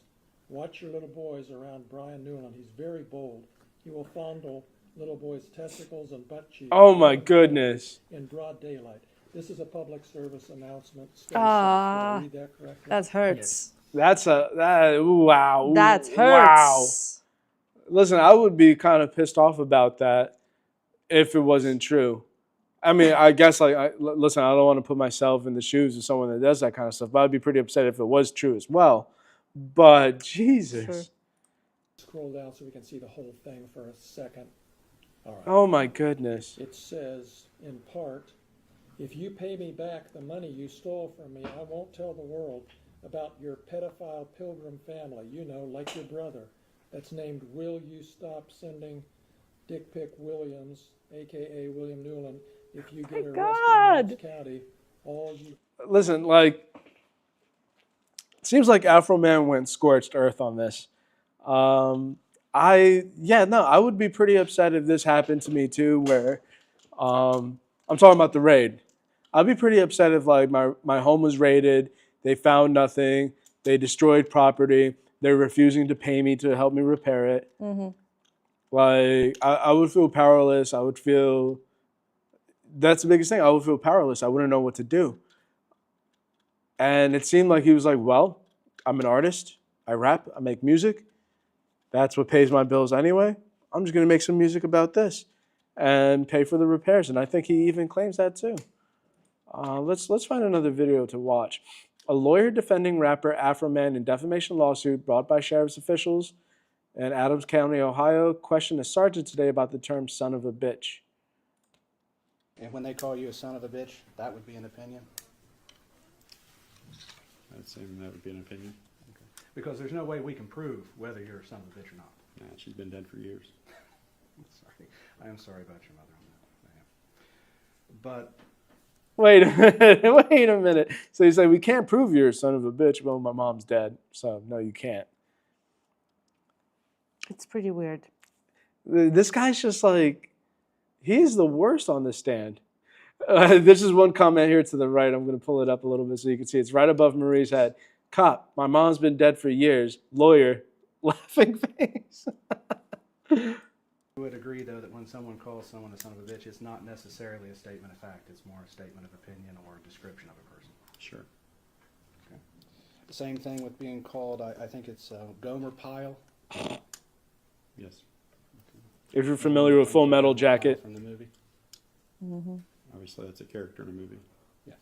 Watch your little boys around Brian Newland. He's very bold. He will fondle little boys' testicles and butt cheeks. Oh my goodness. In broad daylight. This is a public service announcement. Stay safe. Did Ah, I read that correctly? that hurts. Wow. That hurts. Wow. Listen, I would be kind of pissed off about that if it wasn't true. I mean, I guess listen, I don't want to put myself in the shoes of someone that does that kind of stuff, but I'd be pretty upset if it was true as well. But Jesus. Sure. Scroll down so we can see the whole thing for a second. All right. Oh my goodness. It says, in part, if you pay me back the money you stole from me, I won't tell the world about your pedophile pilgrim family, you know, like your brother, that's named Will You Stop Sending Dick Pic Williams, a.k.a. William Newland. If you get arrested in Orange County, all you... Listen, it seems like Afroman went scorched earth on this. I would be pretty upset if this happened to me too, where I'm talking about the raid. I'd be pretty upset if my home was raided, they found nothing, they destroyed property, they're refusing to pay me to help me repair it. Mm-hmm. I would feel powerless. I would feel, that's the biggest thing, I would feel powerless. I wouldn't know what to do. And it seemed like he was like, well, I'm an artist, I rap, I make music. That's what pays my bills anyway. I'm just going to make some music about this and pay for the repairs. And I think he even claims that too. Let's find another video to watch. A lawyer defending rapper Afroman in defamation lawsuit brought by sheriff's officials in Adams County, Ohio, questioned a sergeant today about the term son of a bitch. And when they call you a son of a bitch, that would be an opinion? I'd say that would be an opinion. Because there's no way we can prove whether you're a son of a bitch or not. Nah, she's been dead for years. Sorry. I am sorry about your mother on that. I am. But Wait a minute, wait a minute. So you say, we can't prove you're a son of a bitch. Well, my mom's dead. So no, you can't. It's pretty weird. This guy's just like, he's the worst on the stand. This is one comment here to the right. I'm going to pull it up a little bit so you can see. It's right above Marie's head. Cop, my mom's been dead for years. Lawyer, laughing face. You would agree, though, that when someone calls someone a son of a bitch, it's not necessarily a statement of fact. It's more a statement of opinion or a description of a person. Sure. Okay. The same thing with being called, I think it's Gomer Pyle. Yes. If you're familiar with Full Metal Jacket. From the movie. Mm-hmm. Obviously, that's a character in a movie. Yeah.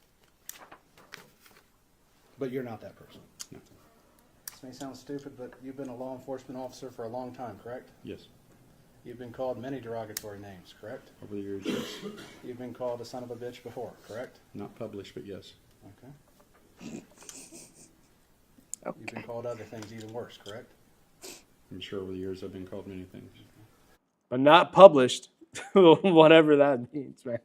But you're not that person. No. This may sound stupid, but you've been a law enforcement officer for a long time, correct? Yes. You've been called many derogatory names, correct? Over the years, yes. You've been called a son of a bitch before, correct? Not published, but yes. Okay. You've been called other things even worse, correct? I'm sure over the years I've been called many things. But not published. Whatever that means, man.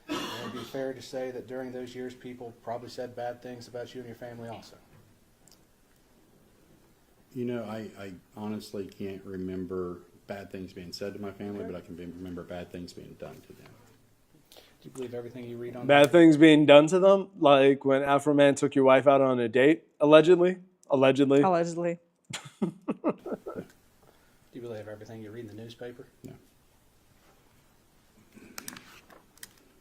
And it'd be fair to say that during those years, people probably said bad things about you and your family also. You know, I honestly can't remember bad things being said to my family, but I can remember bad things being done to them. Do you believe everything you read on Bad things being done to them, like when Afroman took your wife out on a date, allegedly. Allegedly. Allegedly. Do you believe everything you read in the newspaper? No.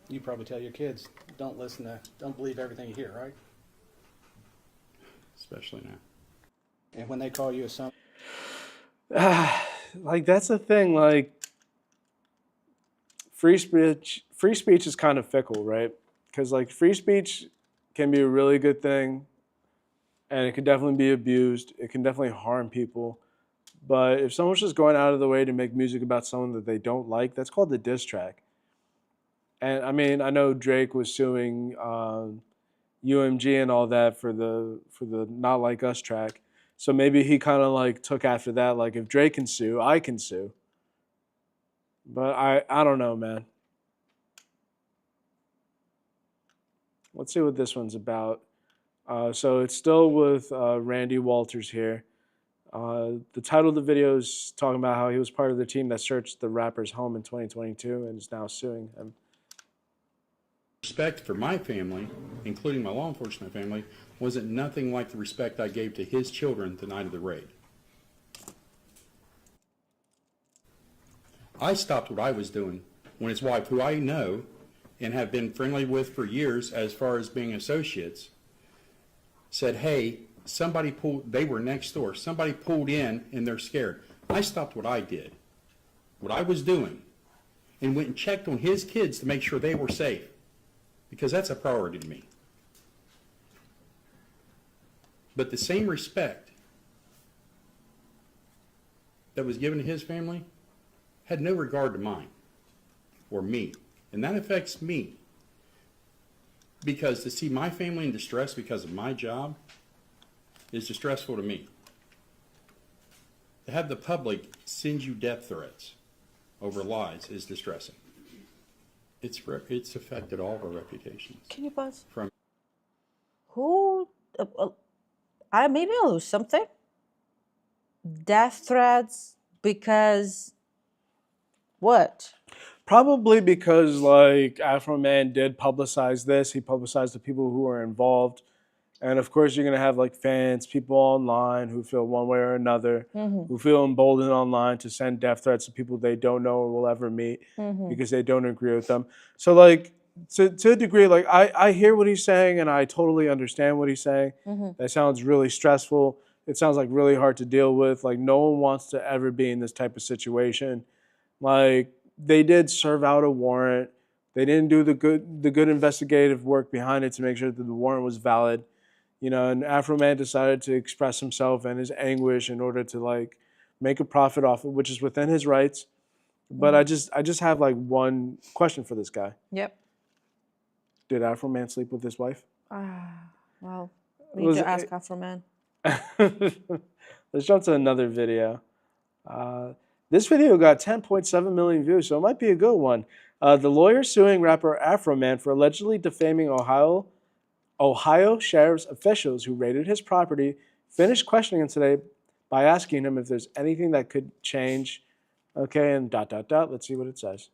You probably tell your kids, don't believe everything you hear, right? Especially now. And when they call you a son, Like, that's the thing. Like, free speech is kind of fickle, right? Because, like, free speech can be a really good thing, and it can definitely be abused. It can definitely harm people. But if someone's just going out of the way to make music about someone that they don't like, that's called a diss track. And I mean, I know Drake was suing UMG and all that for the Not Like Us track. So maybe he kind of like took after that. Like, if Drake can sue, I can sue. But I don't know, man. Let's see what this one's about. So it's still with Randy Walters here. The title of the video is talking about how he was part of the team that searched the rapper's home in 2022 and is now suing him. Respect for my family, including my law enforcement family, wasn't nothing like the respect I gave to his children the night of the raid. I stopped what I was doing when his wife, who I know and have been friendly with for years as far as being associates, said, hey, they were next door, somebody pulled in and they're scared. I stopped what I did, what I was doing, and went and checked on his kids to make sure they were safe, because that's a priority to me. But the same respect that was given to his family had no regard to mine or me. And that affects me, because to see my family in distress because of my job is distressful to me. To have the public send you death threats over lies is distressing. It's affected all of our reputations. Can you pause? From Who? Maybe I'll lose something. Death threats because what? Probably because, like, Afroman did publicize this. He publicized the people who were involved. And, of course, you're going to have, like, fans, people online who feel one way or another, who feel emboldened online to send death threats to people they don't know or will ever meet because they don't agree with them. So, like, to a degree, like, I hear what he's saying and I totally understand what he's saying. That sounds really stressful. It sounds, like, really hard to deal with. Like, no one wants to ever be in this type of situation. Like, they did serve out a warrant. They didn't do the good investigative work behind it to make sure that the warrant was valid. You know, and Afroman decided to express himself and his anguish in order to, like, make a profit off it, which is within his rights. But I just have, like, one question for this guy. Yep. Did Afroman sleep with his wife? Well, we need to ask Afroman. Let's jump to another video. This video got 10.7 million views, so it might be a good one. The lawyer suing rapper Afroman for allegedly defaming Ohio sheriff's officials who raided his property finished questioning him today by asking him if there's anything that could change. Okay, and ... Let's see what it says.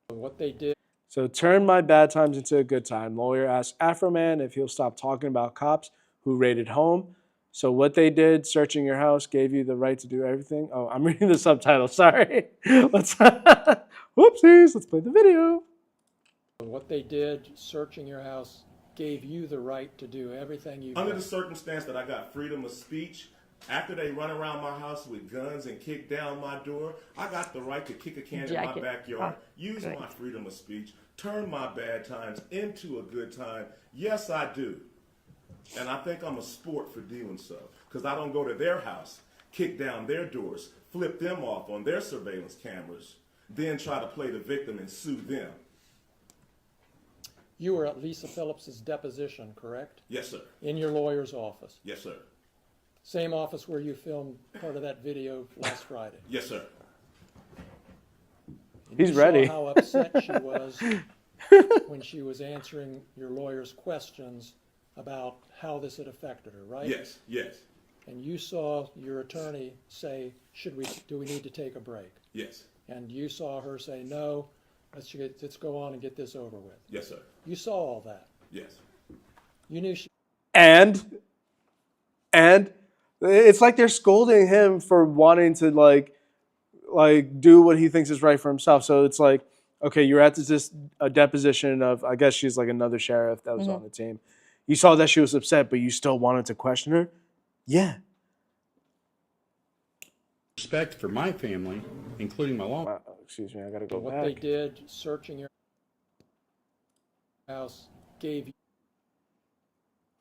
What they did. So, turn my bad times into a good time. Lawyer asked Afroman if he'll stop talking about cops who raided home. So what they did, searching your house, gave you the right to do everything. Oh, I'm reading the subtitle. Sorry. Whoopsies. Let's play the video. What they did, searching your house, gave you the right to do everything you Under did. the circumstance that I got freedom of speech, after they run around my house with guns and kick down my door, I got the right to kick a can in my backyard, use my freedom of speech, turn my bad times into a good time. Yes, I do. And I think I'm a sport for doing so, because I don't go to their house, kick down their doors, flip them off on their surveillance cameras, then try to play the victim and sue them. You were at Lisa Phillips's deposition, correct? Yes, sir. In your lawyer's office. Yes, sir. Same office where you filmed part of that video last Friday. Yes, sir. And He's you ready. Saw how upset she was when she was answering your lawyer's questions about how this had affected her, right? Yes, yes. and you saw your attorney say, do we need to take a break? Yes. And you saw her say, no, let's go on and get this over with. Yes, sir. You saw all that. Yes. You knew she. And it's like they're scolding him for wanting to like do what he thinks is right for himself. So it's like, okay, you're at a deposition of, I guess she's like another sheriff that was on the team. You saw that she was upset, but you still wanted to question her? Yeah. Respect for my family, including my law. Excuse me, I gotta go What back. they did, searching your house, gave you.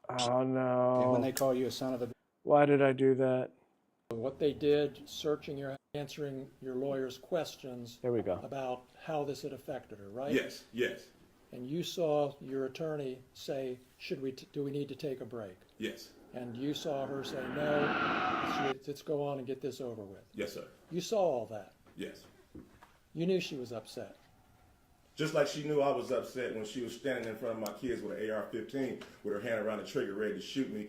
Oh And when no. they call you a son of a Why did I do that? What they did, searching your, answering your lawyer's questions There we go. about how this had affected her, right? Yes. Yes. And you saw your attorney say, do we need to take a break? Yes. And you saw her say, no, let's go on and get this over with. Yes, sir. You saw all that. Yes. You knew she was upset. Just like she knew I was upset when she was standing in front of my kids with an AR-15 with her hand around the trigger ready to shoot me.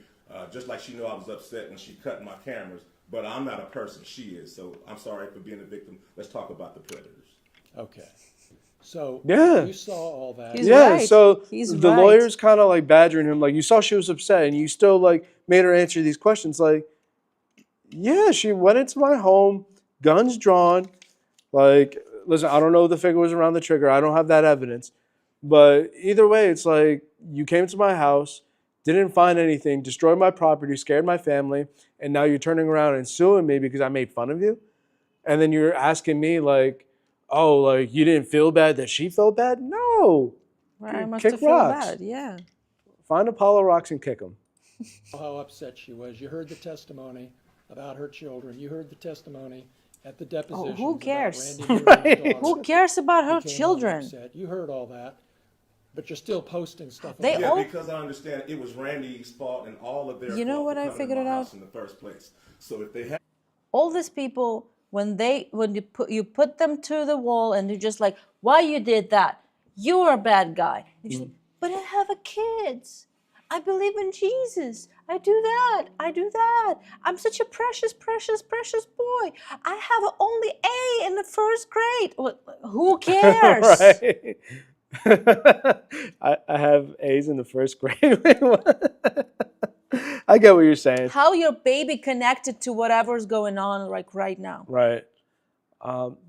Just like she knew I was upset when she cut my cameras. But I'm not a person, she is. So I'm sorry for being a victim. Let's talk about the predators. Okay. So Yeah. you saw all that. He's Yeah, right. so He's the right. lawyer's kind of like badgering him, like, you saw she was upset and you still like made her answer these questions. Like, yeah, she went into my home, guns drawn. Like, listen, I don't know if the figure was around the trigger. I don't have that evidence. But either way, it's like, you came to my house, didn't find anything, destroyed my property, scared my family, and now you're turning around and suing me because I made fun of you? And then you're asking me, like, oh, like, you didn't feel bad that she felt bad? No. I must Kick have felt rocks. bad. Yeah. Find Apollo rocks and kick them. How upset she was. You heard the testimony about her children. You heard the testimony at the deposition. who cares? Right. Who cares about her Came home children? upset. You heard all that, but you're still posting stuff. They about Yeah, all- because I understand it was Randy's fault and all of their You know fault what for I coming figured to my it house out? in the first place. So if they had All these people, when you put them to the wall and you're just like, why you did that? You're a bad guy. But I have a kids. I believe in Jesus. I do that. I do that. I'm such a precious, precious, precious boy. I have only A in the first grade. Well, who cares? Right. I have A's in the first grade. Wait, what? I get what you're saying. How your baby connected to whatever's going on like right now? Right.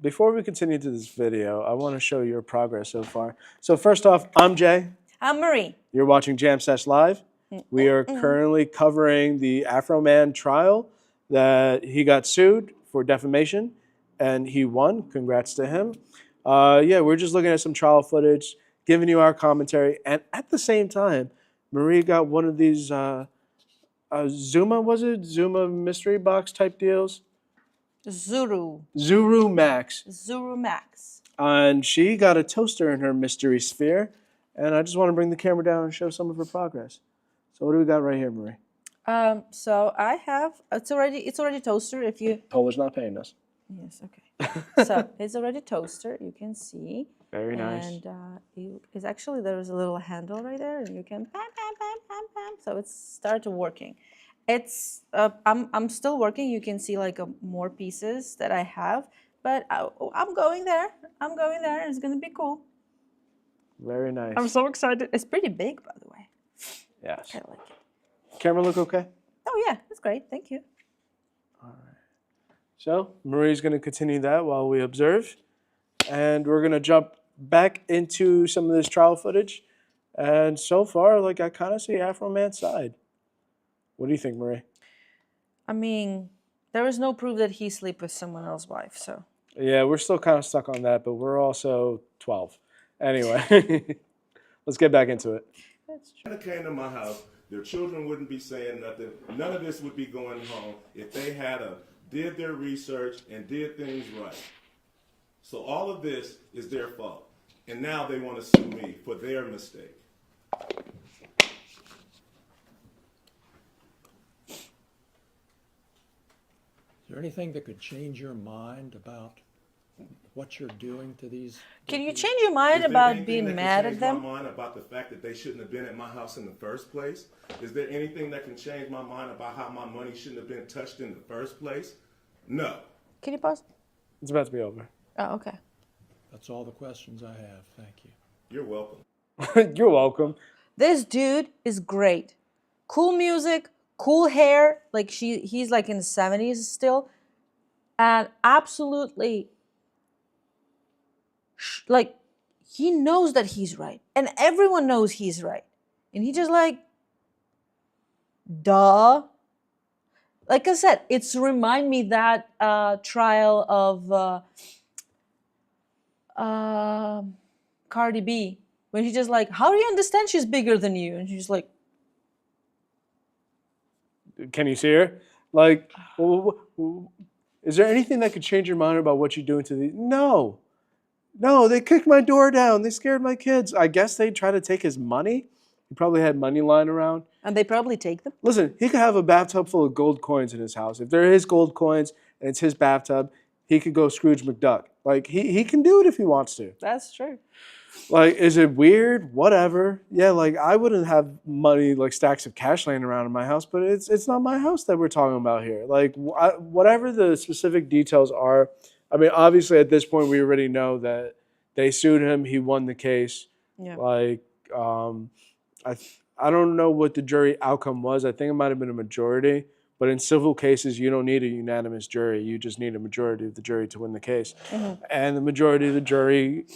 Before we continue to this video, I want to show your progress so far. So first off, I'm Jay. I'm Marie. You're watching Jam Sesh Live. We are currently covering the Afroman trial that he got sued for defamation, and he won. Congrats to him. Yeah, we're just looking at some trial footage, giving you our commentary, and at the same time, Marie got one of these Zuma, was it? Zuma mystery box type deals? Zuru Max. Zuru Max. And she got a toaster in her mystery sphere. And I just want to bring the camera down and show some of her progress. So what do we got right here, Marie? So I have, it's already toaster if you, Polish not paying us. yes, okay. So it's already toaster, you can see. Very nice. And it's actually, there's a little handle right there and you can bam, bam, bam, bam, bam. So it's started working. It's, I'm still working. You can see like more pieces that I have, but I'm going there. I'm going there. It's going to be cool. Very nice. I'm so excited. It's pretty big, by the way. Yes. I like it. Camera look okay? Oh yeah, that's great. Thank you. So Marie's going to continue that while we observe. And we're going to jump back into some of this trial footage. And so far, like, I kind of see Afroman's side. What do you think, Marie? I mean, there is no proof that he slept with someone else's wife, so. Yeah, we're still kind of stuck on that, but we're also 12. Anyway, let's get back into it. That's true. When they came to my house, their children wouldn't be saying nothing. None of this would be going home if they had did their research and did things right. So all of this is their fault. And now they want to sue me for their mistake. Is there anything that could change your mind about what you're doing to these? Can you people? change your mind Is there about anything being that can mad at change them? my mind about the fact that they shouldn't have been at my house in the first place? Is there anything that can change my mind about how my money shouldn't have been touched in the first place? No. Can you pause? It's about to be over. Oh, okay. That's all the questions I have. Thank you. You're welcome. You're welcome. This dude is great. Cool music, cool hair. Like he's like in the 70s still, and absolutely, like he knows that he's right, and everyone knows he's right, and he just like, duh. Like I said, it's remind me that trial of Cardi B when he just like, how do you understand she's bigger than you? And she's like, Can you see her? Like, is there anything that could change your mind about what you're doing to the? No. No, they kicked my door down. They scared my kids. I guess they tried to take his money. He probably had money lying around. and they probably take them. Listen, he could have a bathtub full of gold coins in his house. If they're his gold coins and it's his bathtub, he could go Scrooge McDuck. Like, he can do it if he wants to. That's true. Like, is it weird? Whatever. Yeah, like, I wouldn't have money, like stacks of cash laying around in my house, but it's not my house that we're talking about here. Like, whatever the specific details are, I mean, obviously at this point we already know that they sued him. He won the case. Yeah. Like, I don't know what the jury outcome was. I think it might have been a majority. But in civil cases, you don't need a unanimous jury. You just need a majority of the jury to win the case. Mm-hmm. And the majority of the jury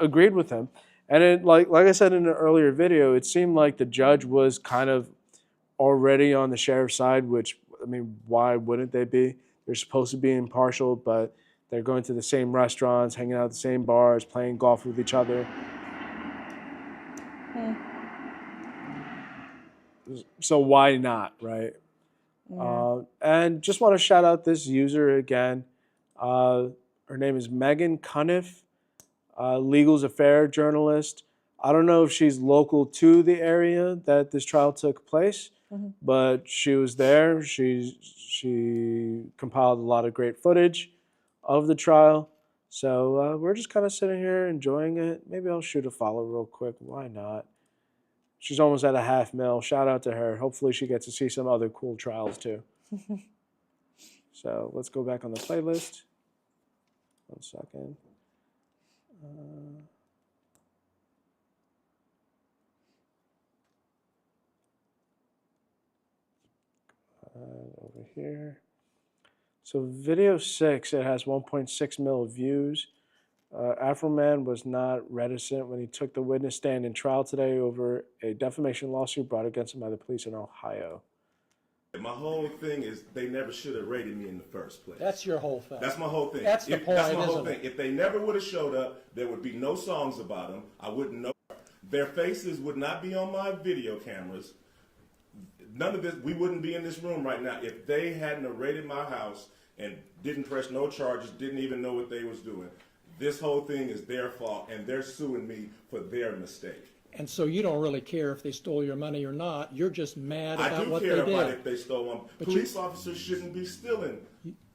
agreed with him. And it, like I said in an earlier video, it seemed like the judge was kind of already on the sheriff's side, which, I mean, why wouldn't they be? They're supposed to be impartial, but they're going to the same restaurants, hanging out at the same bars, playing golf with each other. So why not, right? Yeah. And just want to shout out this user again. Her name is Megan Cuniff, Legal's Affair journalist. I don't know if she's local to the area that this trial took place, but she was there. She compiled a lot of great footage of the trial. So we're just kind of sitting here enjoying it. Maybe I'll shoot a follow real quick. Why not? She's almost at a 500,000. Shout out to her. Hopefully she gets to see some other cool trials too. So let's go back on the playlist. 1 second. Over here. So video 6, it has 1.6 mil views. Afroman was not reticent when he took the witness stand in trial today over a defamation lawsuit brought against him by the police in Ohio. My whole thing is they never should have raided me in the first place. That's your whole thing. That's my whole thing. That's the point, That's my whole isn't thing. it? If they never would have showed up, there would be no songs about them. I wouldn't know. Their faces would not be on my video cameras. None of this, we wouldn't be in this room right now if they hadn't raided my house and didn't press no charges, didn't even know what they was doing. This whole thing is their fault, and they're suing me for their mistake. And so you don't really care if they stole your money or not. You're just mad I about do what care they about did. if they stole them. But Police officers shouldn't be stealing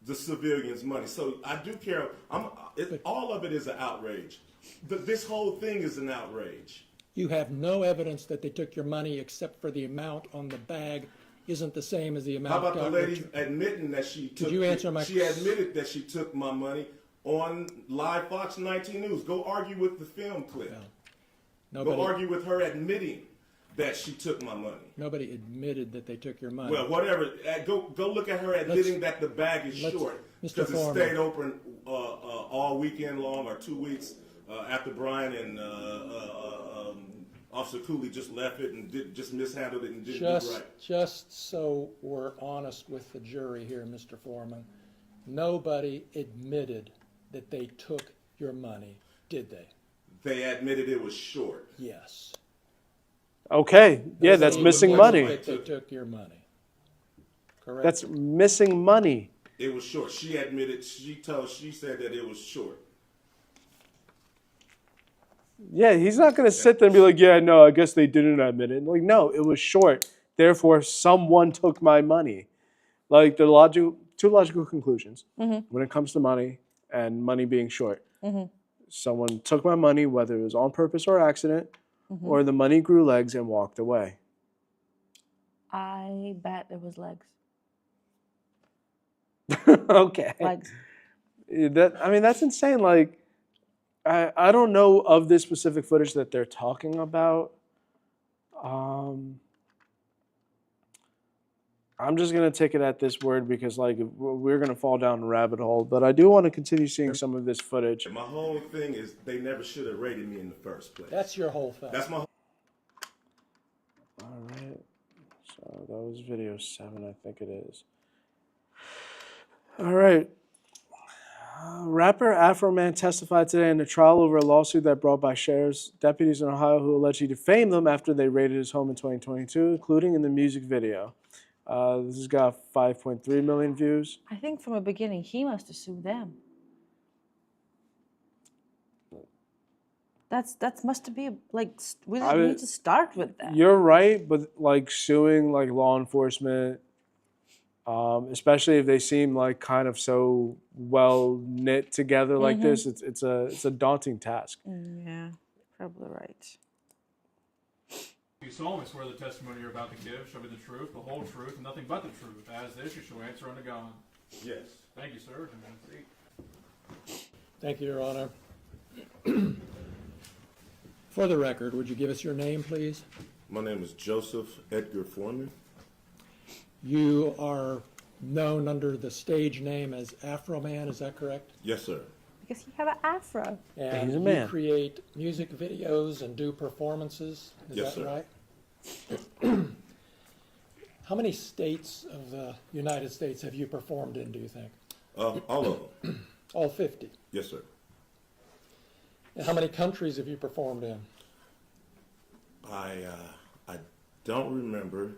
the civilians' money. So I do care. All of it is an outrage. This whole thing is an outrage. You have no evidence that they took your money except for the amount on the bag isn't the same as the amount. How about the got lady returned. admitting that she took? Could you answer my? She admitted that she took my money on live Fox 19 News. Go argue with the film clip. Nobody, Go argue with her admitting that she took my money. nobody admitted that they took your money. Well, whatever. Go look at her admitting that the bag is short Mr. because it Foreman. stayed open all weekend long or 2 weeks after Brian and Officer Cooley just left it and just mishandled it and didn't do right. Just so we're honest with the jury here, Mr. Foreman, nobody admitted that they took your money, did they? They admitted it was short. Yes. Okay, yeah, that's Nobody missing admitted money. that they took your money. Correct? That's missing money. It was short. She admitted. She said that it was short. Yeah, he's not going to sit there and be like, yeah, no, I guess they didn't admit it. Like, no, it was short. Therefore, someone took my money. Like, two logical conclusions when it comes to money and money being short. Someone took my money, whether it was on purpose or accident, or the money grew legs and walked away. I bet it was legs. Okay. Legs. That's insane. Like, I don't know of this specific footage that they're talking about. I'm just going to take it at this word because, like, we're going to fall down a rabbit hole. But I do want to continue seeing some of this footage. My whole thing is they never should have rated me in the first place. That's your whole thing. That's my. All right. So that was video 7, I think it is. All right. Rapper Afroman testified today in a trial over a lawsuit that brought by sheriff's deputies in Ohio who allegedly defamed them after they raided his home in 2022, including in the music video. This has got 5.3 million views. I think from the beginning he must have sued them. That must be like we just need to start with that. You're right, but like suing like law enforcement, especially if they seem like kind of so well knit together like this, it's a daunting task. Yeah, probably right. You solemnly swear the testimony you're about to give shall be the truth, the whole truth, and nothing but the truth. As this, you shall answer unto God. Yes. Thank you, sir. Thank you, Your Honor. For the record, would you give us your name, please? My name is Joseph Edgar Foreman. You are known under the stage name as Afroman, is that correct? Yes, sir. Because you have an afro. And He's a you man. create music videos and do performances, is Yes, that sir. right? How many states of the United States have you performed in, do you think? All of them. All 50. Yes, sir. And how many countries have you performed in? I don't remember,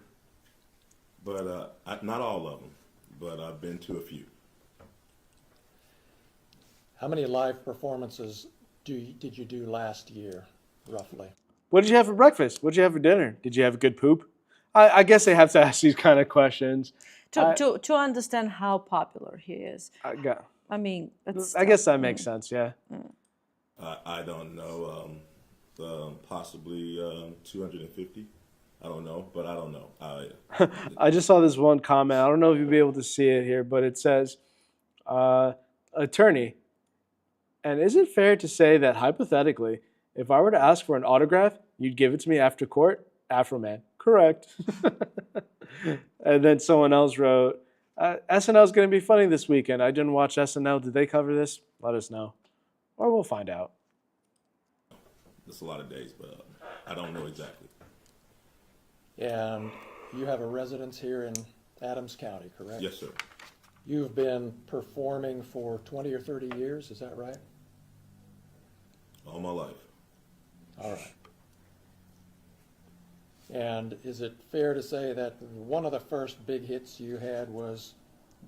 but not all of them, but I've been to a few. How many live performances did you do last year, roughly? What did you have for breakfast? What did you have for dinner? Did you have a good poop? I guess they have to ask these kind of questions. To understand how popular he is. I guess that makes sense, yeah. I don't know, possibly 250. I don't know, but I don't know. I just saw this one comment. I don't know if you'll be able to see it here, but it says, attorney, and is it fair to say that hypothetically, if I were to ask for an autograph, you'd give it to me after court? Afroman. Correct. And then someone else wrote, SNL is going to be funny this weekend. I didn't watch SNL. Did they cover this? Let us know. Or we'll find out. It's a lot of days, but I don't know exactly. And you have a residence here in Adams County, correct? Yes, sir. You've been performing for 20 or 30 years, is that right? All my life. All right. And is it fair to say that one of the first big hits you had was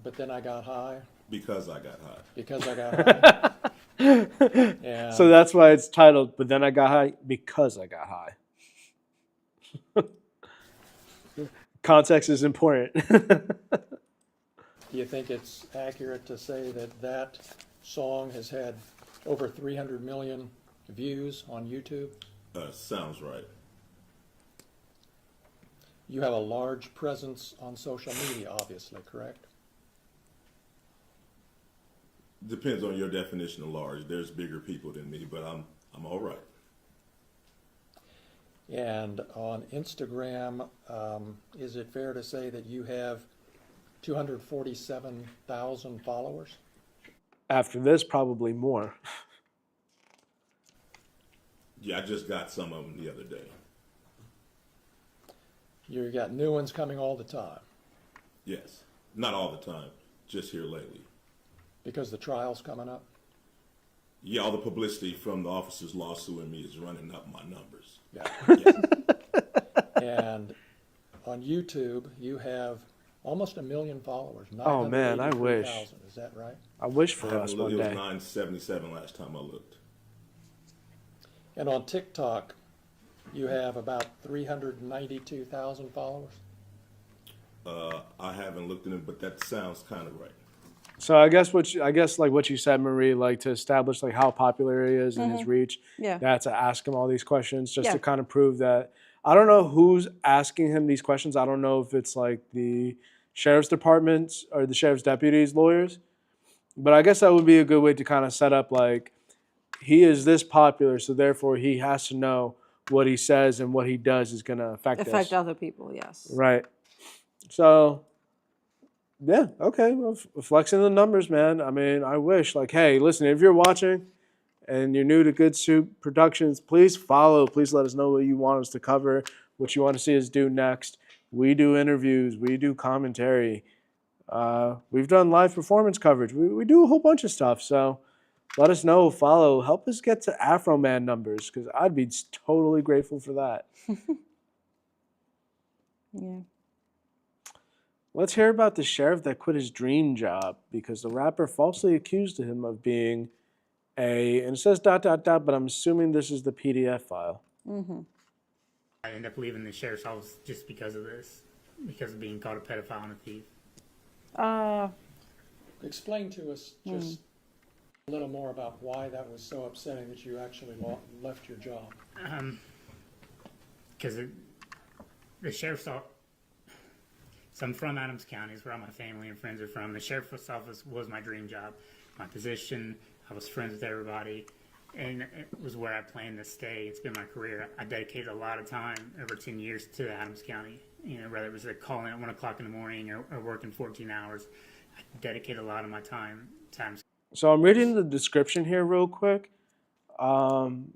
But Then I Got High? Because I got high. Because I got high. And So that's why it's titled, But Then I Got High, because I got high. Context is important. do you think it's accurate to say that that song has had over 300 million views on YouTube? Sounds right. You have a large presence on social media, obviously, correct? Depends on your definition of large. There's bigger people than me, but I'm all right. And on Instagram, is it fair to say that you have 247,000 followers? After this, probably more. Yeah, I just got some of them the other day. You got new ones coming all the time Yes. Not all the time, just here lately. because the trial's coming up. Yeah, all the publicity from the officer's lawsuit me is running up my numbers. Yeah. Yes. And on YouTube, you have almost 1 million followers. Oh, man, I wish. 983,000, is that right? I wish I for haven't us looked. one It was day. 977 last time I looked. And on TikTok, you have about 392,000 followers. I haven't looked at it, but that sounds kind of right. So I guess what you said, Marie, like to establish like how popular he is and his reach. Yeah. That's to ask him all these questions just Yeah. to kind of prove that. I don't know who's asking him these questions. I don't know if it's like the sheriff's departments or the sheriff's deputies, lawyers. But I guess that would be a good way to kind of set up like he is this popular, so therefore he has to know what he says and what he does is going to affect us. Other people, yes. Right. So, yeah, okay. Well, flexing the numbers, man. I mean, I wish, like, hey, listen, if you're watching and you're new to Good Soup Productions, please follow. Please let us know what you want us to cover, what you want to see us do next. We do interviews. We do commentary. We've done live performance coverage. We do a whole bunch of stuff. So let us know, follow, help us get to Afroman numbers because I'd be totally grateful for that. Yeah. Let's hear about the sheriff that quit his dream job because the rapper falsely accused him of being and it says ... but I'm assuming this is the PDF file. Mm-hmm. I ended up leaving the sheriff's office just because of this, because of being called a pedophile and a thief. Explain to us just a little more about why that was so upsetting that you actually left your job. Because the sheriff's office, so I'm from Adams County, is where all my family and friends are from. The sheriff's office was my dream job, my position. I was friends with everybody, and it was where I planned to stay. It's been my career. I dedicated a lot of time, over 10 years, to Adams County. You know, whether it was calling at 1 o'clock in the morning or working 14 hours, I dedicated a lot of my time to Adams. So I'm reading the description here real quick. Afroman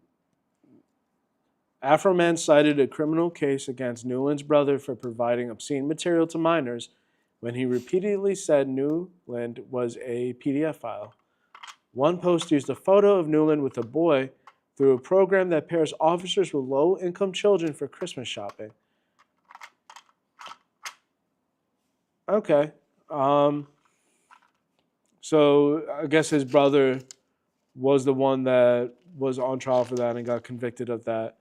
cited a criminal case against Newland's brother for providing obscene material to minors when he repeatedly said Newland was a PDF file. One post used a photo of Newland with a boy through a program that pairs officers with low-income children for Christmas shopping. Okay. So I guess his brother was the one that was on trial for that and got convicted of that.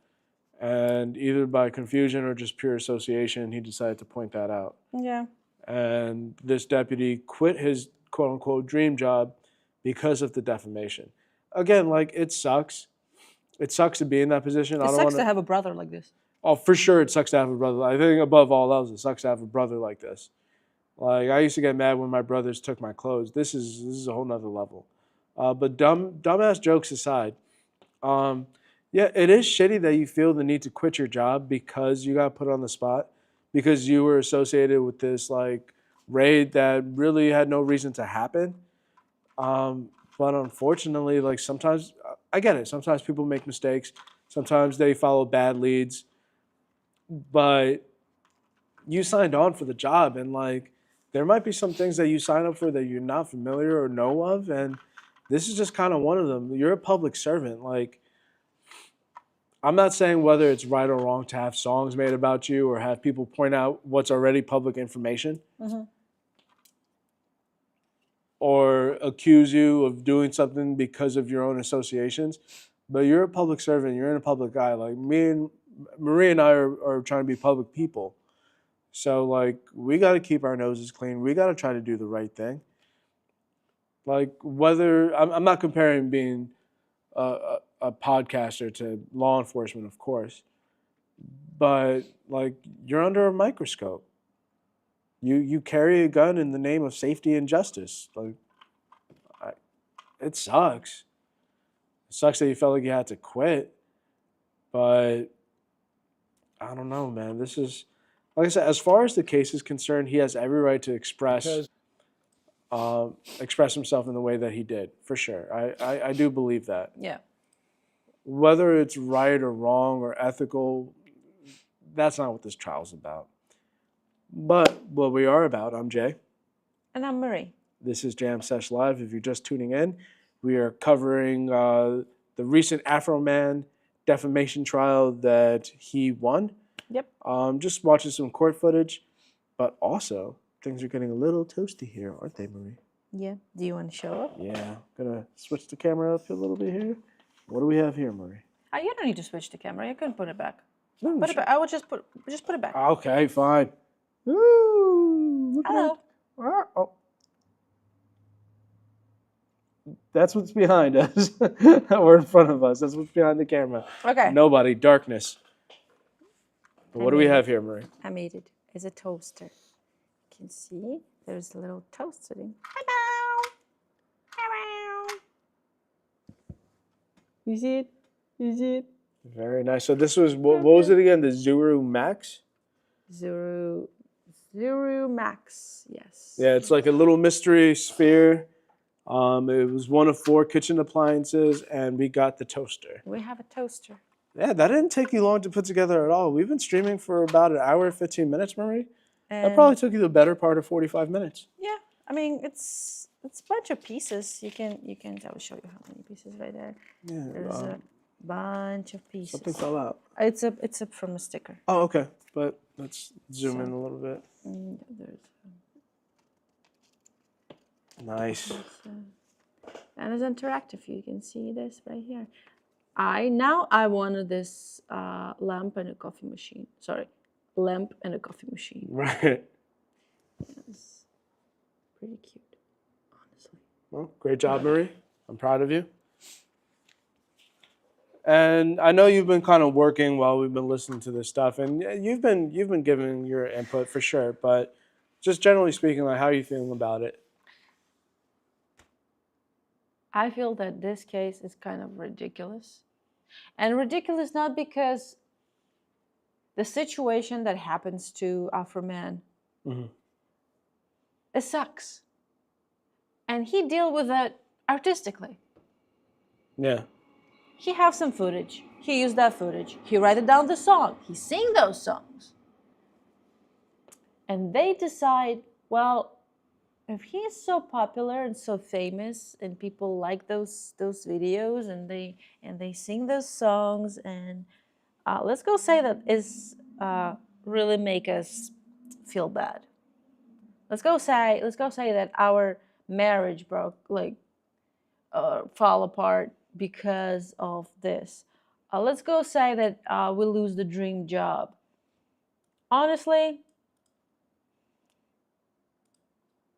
And either by confusion or just pure association, he decided to point that out. Yeah. And this deputy quit his quote-unquote dream job because of the defamation. Again, like, it sucks. It sucks to be in that position. It sucks to have a brother like this. Oh, for sure it sucks to have a brother. I think above all else, it sucks to have a brother like this. Like, I used to get mad when my brothers took my clothes. This is a whole nother level. But dumbass jokes aside, yeah, it is shitty that you feel the need to quit your job because you got put on the spot, because you were associated with this like raid that really had no reason to happen. But unfortunately, like sometimes, I get it. Sometimes people make mistakes. Sometimes they follow bad leads. But you signed on for the job, and like there might be some things that you sign up for that you're not familiar or know of, and this is just kind of one of them. You're a public servant. Like, I'm not saying whether it's right or wrong to have songs made about you or have people point out what's already public information. Mm-hmm. Or accuse you of doing something because of your own associations. But you're a public servant. You're in a public eye. Like Marie and I are trying to be public people. So, like, we got to keep our noses clean. We got to try to do the right thing. Like, whether I'm not comparing being a podcaster to law enforcement, of course, but like you're under a microscope. You carry a gun in the name of safety and justice. Like, it sucks. It sucks that you felt like you had to quit, but I don't know, man. This is, like I said, as far as the case is concerned, he has every right to express himself in the way that he did, for sure. I do believe that. Yeah. Whether it's right or wrong or ethical, that's not what this trial's about. But what we are about, I'm Jay. And I'm Marie. This is Jam Sesh Live. If you're just tuning in, we are covering the recent Afroman defamation trial that he won. Yep. Just watching some court footage, but also things are getting a little toasty here, aren't they, Marie? Yeah. Do you want to show up? Yeah. Gonna switch the camera up a little bit here. What do we have here, Marie? Oh, you don't need to switch the camera. You can put it back. No, Put it back. I would just put it back. Okay, fine. Ooh, Hello. oh. That's what's behind us. Or in front of us. That's what's behind the camera. Okay. Nobody. Darkness. But what do we made have it. here, Marie? I made it. It's a toaster. You can see there's a little toast sitting. Hello. Hello. You see it? You see it? Very nice. So this was, what was it again? The Zuru Max? Zuru Max. Yes. Yeah, it's like a little mystery sphere. It was one of 4 kitchen appliances, and we got the toaster. We have a toaster. Yeah, that didn't take you long to put together at all. We've been streaming for about an hour and 15 minutes, Marie. That And probably took you the better part of 45 minutes. yeah, I mean it's a bunch of pieces. You can I will show you how many pieces right there. Yeah, There's a bunch of pieces. something fell out. It's a from a sticker. Oh, okay. But let's zoom in a little bit. There's Nice. and it's interactive. You can see this right here. I wanted this lamp and a coffee machine. Sorry, lamp and a coffee machine. Right. Yes. Pretty cute, honestly. Well, great job, Marie. I'm proud of you. And I know you've been kind of working while we've been listening to this stuff, and you've been giving your input for sure. But just generally speaking, like, how are you feeling about it? I feel that this case is kind of ridiculous. And ridiculous not because the situation that happens to Afroman, it sucks. And he dealt with it artistically. Yeah. He have some footage. He used that footage. He write it down the song. He sing those songs. And they decide, well, if he is so popular and so famous and people like those videos and they sing those songs, and let's go say that is really make us feel bad. Let's go say that our marriage broke, like fall apart because of this. Let's go say that we lose the dream job. Honestly,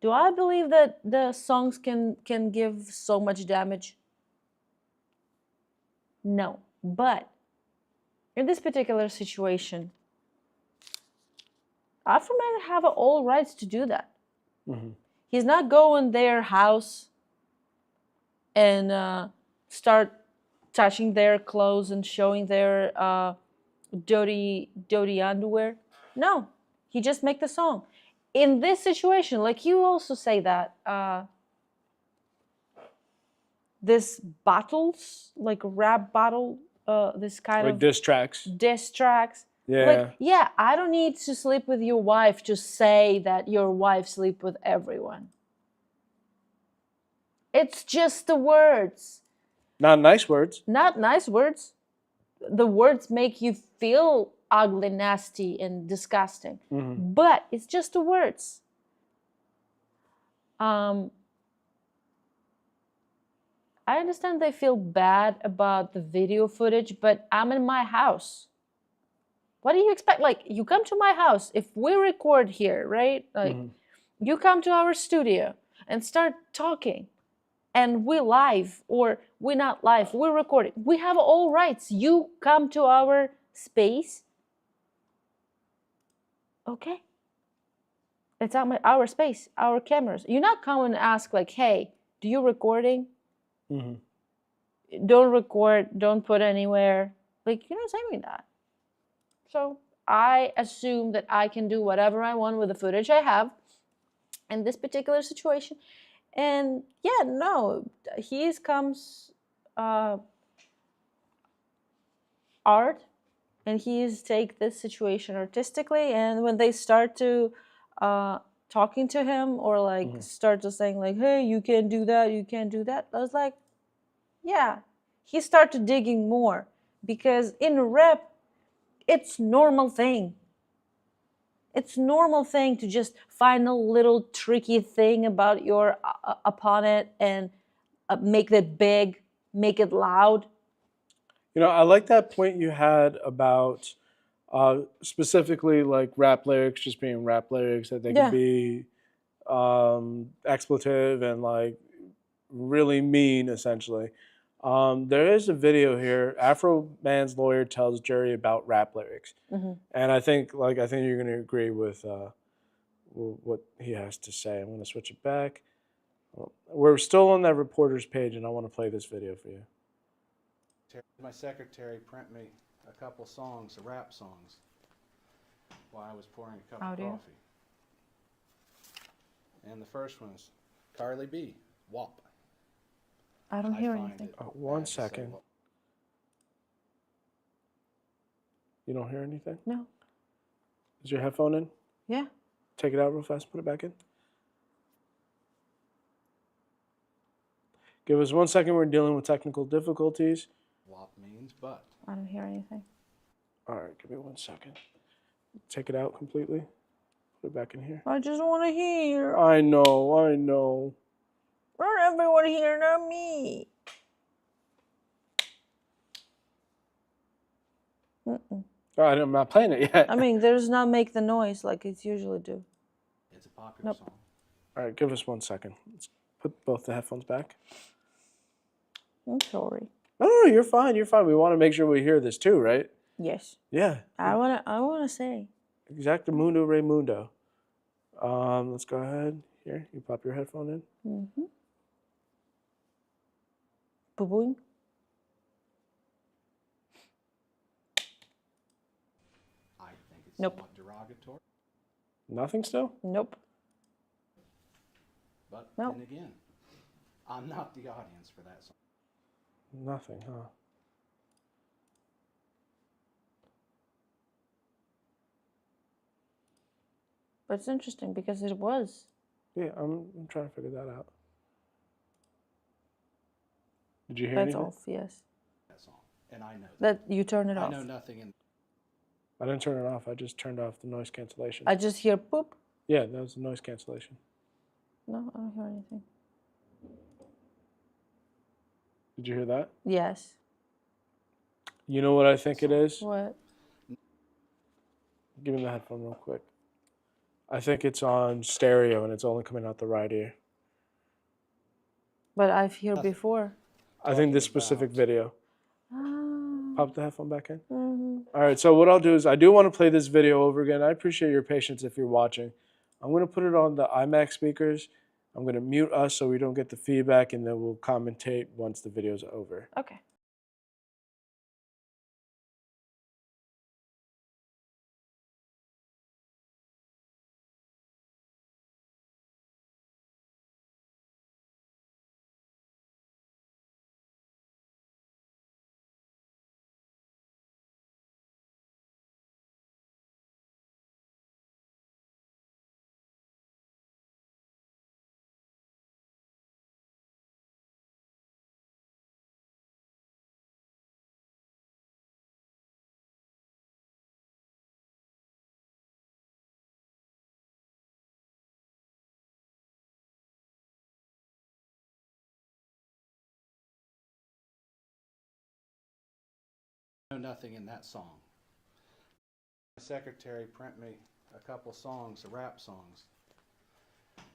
do I believe that the songs can give so much damage? No. But in this particular situation, Afromen have all rights to do that. He's not going their house and start touching their clothes and showing their dirty underwear. No, he just make the song. In this situation, like you also say that this battles, like rap battle, this kind Like of diss tracks. Yeah. Like, yeah, I don't need to sleep with your wife to say that your wife sleep with everyone. It's just the words. Not nice words. Not nice words. The words make you feel ugly, nasty, and disgusting. But it's just the words. I understand they feel bad about the video footage, but I'm in my house. What do you expect? Like, you come to my house, if we record here, right? Like, you come to our studio and start talking, and we live, or we're not live, we're recording. We have all rights. You come to our space. Okay. It's our space, our cameras. You're not coming and ask, like, hey, do you recording? Don't record, don't put anywhere. Like, you're not saying me that. So I assume that I can do whatever I want with the footage I have in this particular situation. And yeah, no, here comes art, and he's take this situation artistically. And when they start to talking to him, or like start to saying like, hey, you can't do that, you can't do that, I was like, yeah. He started digging more, because in rap, it's normal thing. It's normal thing to just find a little tricky thing about your opponent and make it big, make it loud. You know, I like that point you had about specifically like rap lyrics just being rap lyrics, that they could be expletive and like really mean, essentially. There is a video here. Afroman's lawyer tells jury about rap lyrics, and I think you're going to agree with what he has to say. I'm going to switch it back. We're still on that reporter's page, and I want to play this video for you. My secretary print me a couple songs, rap songs, while I was pouring a cup of coffee. And the first one's Carly B, WAP. I don't hear anything. One second. You don't hear anything? No. Is your headphone in? Yeah. Take it out real fast, put it back in. Give us 1 second, we're dealing with technical difficulties. WAP means but. I don't hear anything. All right, give me 1 second. Take it out completely. Put it back in here. I just want to hear. I know. Not everyone here, not me. I'm not playing it yet. I mean, there's not make the noise like it's usually do. It's a popular song. All right, give us 1 second. Let's put both the headphones back. I'm sorry. No, you're fine. You're fine. We want to make sure we hear this too, right? Yes. Yeah. I wanna say. Exactamundo Raymundo. Let's go ahead. Here, you pop your headphone in. Mm-hmm. Boo-booing. I think it's Nope. somewhat derogatory. Nothing still? Nope. But Nope. then again, I'm not the audience for that song. Nothing, huh? But it's interesting because it was. Yeah, I'm trying to figure that out. Did you hear That's anything? off, yes. That song. And I know that. That you turn it I off. know nothing in I didn't turn it off. I just turned off the noise cancellation. I just hear poop. Yeah, that was the noise cancellation. No, I don't hear anything. Did you hear that? Yes. You know what I think it is? What? Give me the headphone real quick. I think it's on stereo and it's only coming out the right ear. But I've heard before. I think this specific video. Ah. Pop the headphone back in. Mm-hmm. All right, so what I'll do is I do want to play this video over again. I appreciate your patience if you're watching. I'm going to put it on the iMac speakers. I'm going to mute us so we don't get the feedback, and then we'll commentate once the video's over. Okay. I know nothing in that song. My secretary print me a couple songs, rap songs,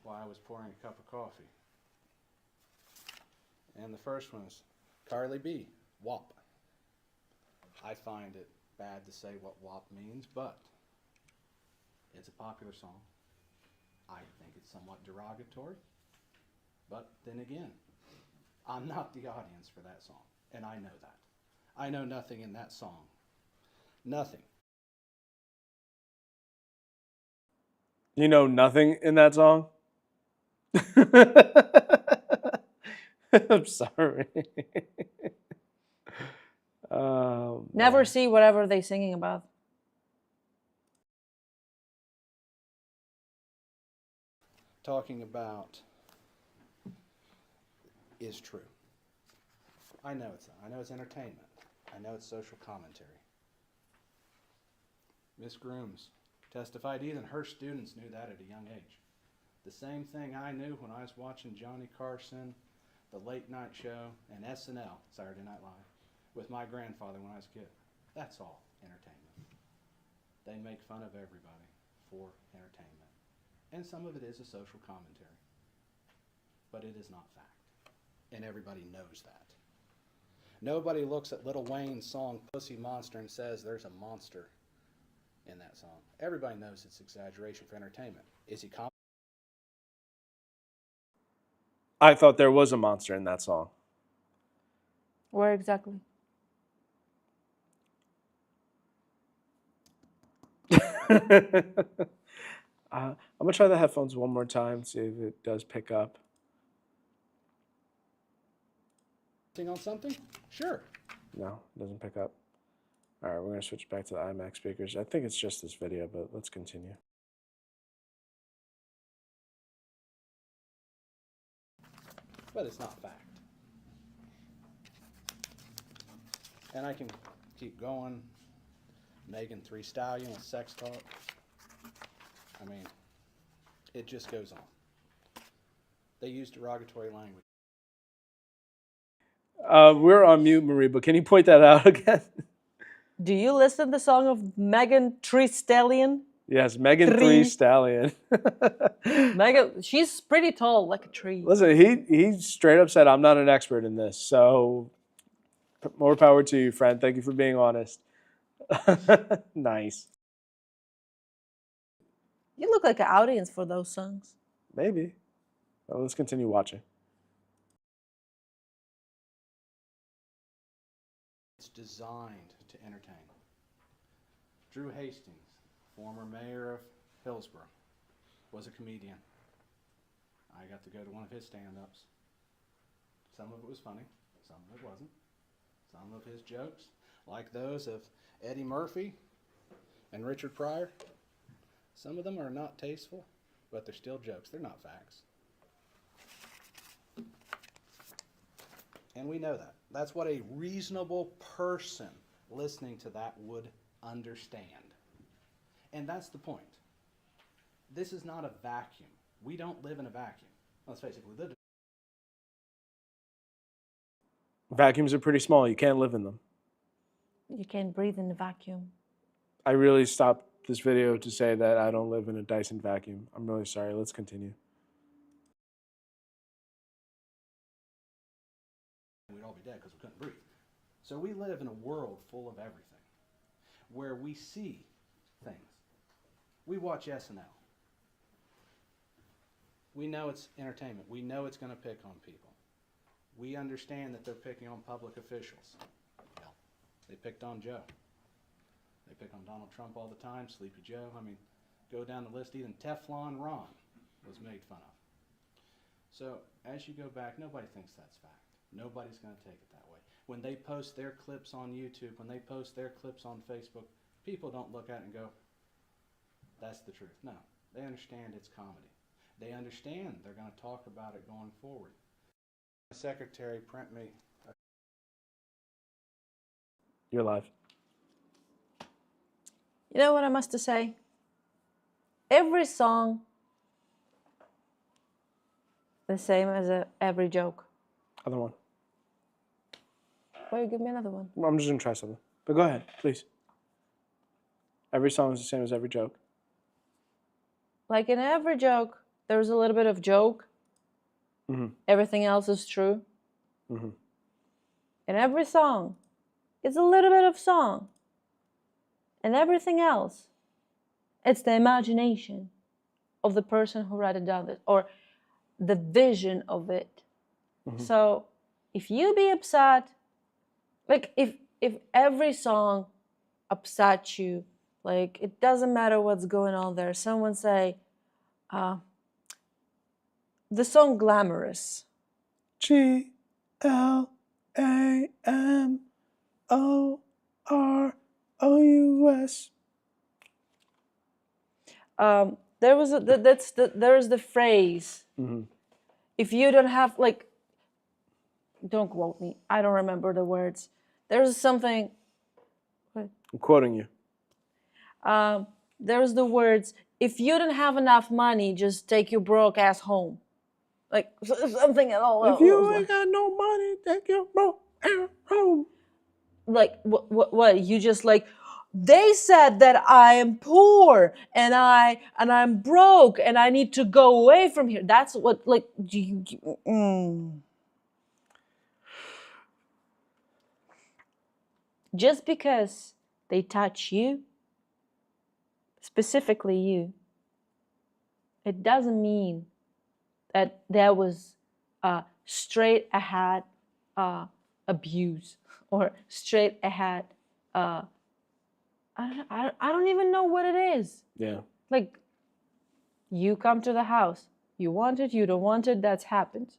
while I was pouring a cup of coffee. And the first one's Carly B, WAP. I find it bad to say what WAP means, but it's a popular song. I think it's somewhat derogatory, but then again, I'm not the audience for that song, and I know that. I know nothing in that song. Nothing. You know nothing in that song? I'm sorry. Never see whatever they're singing about. Talking about is true. I know it's entertainment. I know it's social commentary. Miss Grooms testified even her students knew that at a young age. The same thing I knew when I was watching Johnny Carson, The Late Night Show, and SNL, Saturday Night Live, with my grandfather when I was a kid. That's all entertainment. They make fun of everybody for entertainment. And some of it is a social commentary. But it is not fact. and everybody knows that. Nobody looks at Lil Wayne's song Pussy Monster and says there's a monster in that song. Everybody knows it's exaggeration for entertainment. Is he I thought there was a monster in that song. Where exactly? I'm gonna try the headphones one more time, see if it does pick up. on something? Sure. No, it doesn't pick up. All right, we're gonna switch back to the iMac speakers. I think it's just this video, but let's continue. But it's not fact. And I can keep going. Megan Thee Stallion with sex talk. I mean, it just goes on. They use derogatory language. We're on mute, Marie, but can you point that out again? Do you listen to the song of Megan Thee Stallion? Yes, Megan Thee Stallion. Megan, she's pretty tall, like a tree. Listen, he straight up said, I'm not an expert in this, so more power to you, friend. Thank you for being honest. Nice. You look like an audience for those songs. Maybe. Well, let's continue watching. It's designed to entertain. Drew Hastings, former mayor of Hillsborough, was a comedian. I got to go to one of his stand-ups. Some of it was funny, some of it wasn't. Some of his jokes, like those of Eddie Murphy and Richard Pryor, some of them are not tasteful, but they're still jokes. They're not facts. And we know that. That's what a reasonable person listening to that would understand. And that's the point. This is not a vacuum. We don't live in a vacuum. Let's face it, we live in Vacuums are pretty small. You can't live in them. You can't breathe in a vacuum. I really stopped this video to say that I don't live in a Dyson vacuum. I'm really sorry. Let's continue. we'd all be dead because we couldn't breathe. So we live in a world full of everything, where we see things. We watch SNL. We know it's entertainment. We know it's going to pick on people. We understand that they're picking on public officials. Well, they picked on Joe. They pick on Donald Trump all the time, Sleepy Joe. I mean, go down the list, even Teflon Ron was made fun of. So as you go back, nobody thinks that's fact. Nobody's going to take it that way. When they post their clips on YouTube, when they post their clips on Facebook, people don't look at it and go, that's the truth. No, they understand it's comedy. They understand they're going to talk about it going forward. My secretary print me. You're live. You know what I must say? Every song, the same as every joke. Other one. Why you give me another one? Well, I'm just going to try something. But go ahead, please. Every song is the same as every joke. Like in every joke, there's a little bit of joke. Mm-hmm. Everything else is true. Mm-hmm. In every song, it's a little bit of song. And everything else, it's the imagination of the person who wrote it down, or the vision of it. Mm-hmm. So if you be upset, like if every song upsets you, like it doesn't matter what's going on there. Someone say, the song Glamorous. Glamorous. There's the phrase. Mm-hmm. If you don't have, like, don't quote me. I don't remember the words. There's something. What? I'm quoting you. There's the words, if you don't have enough money, just take your broke ass home. Like, something at all. If you ain't got no money, take your broke ass home. Like, what? You just like, they said that I am poor and I'm broke and I need to go away from here. That's what, like, just because they touch you, specifically you, it doesn't mean that there was straight ahead abuse or straight ahead. I don't even know what it is. Yeah. Like, you come to the house, you want it, you don't want it, that's happened.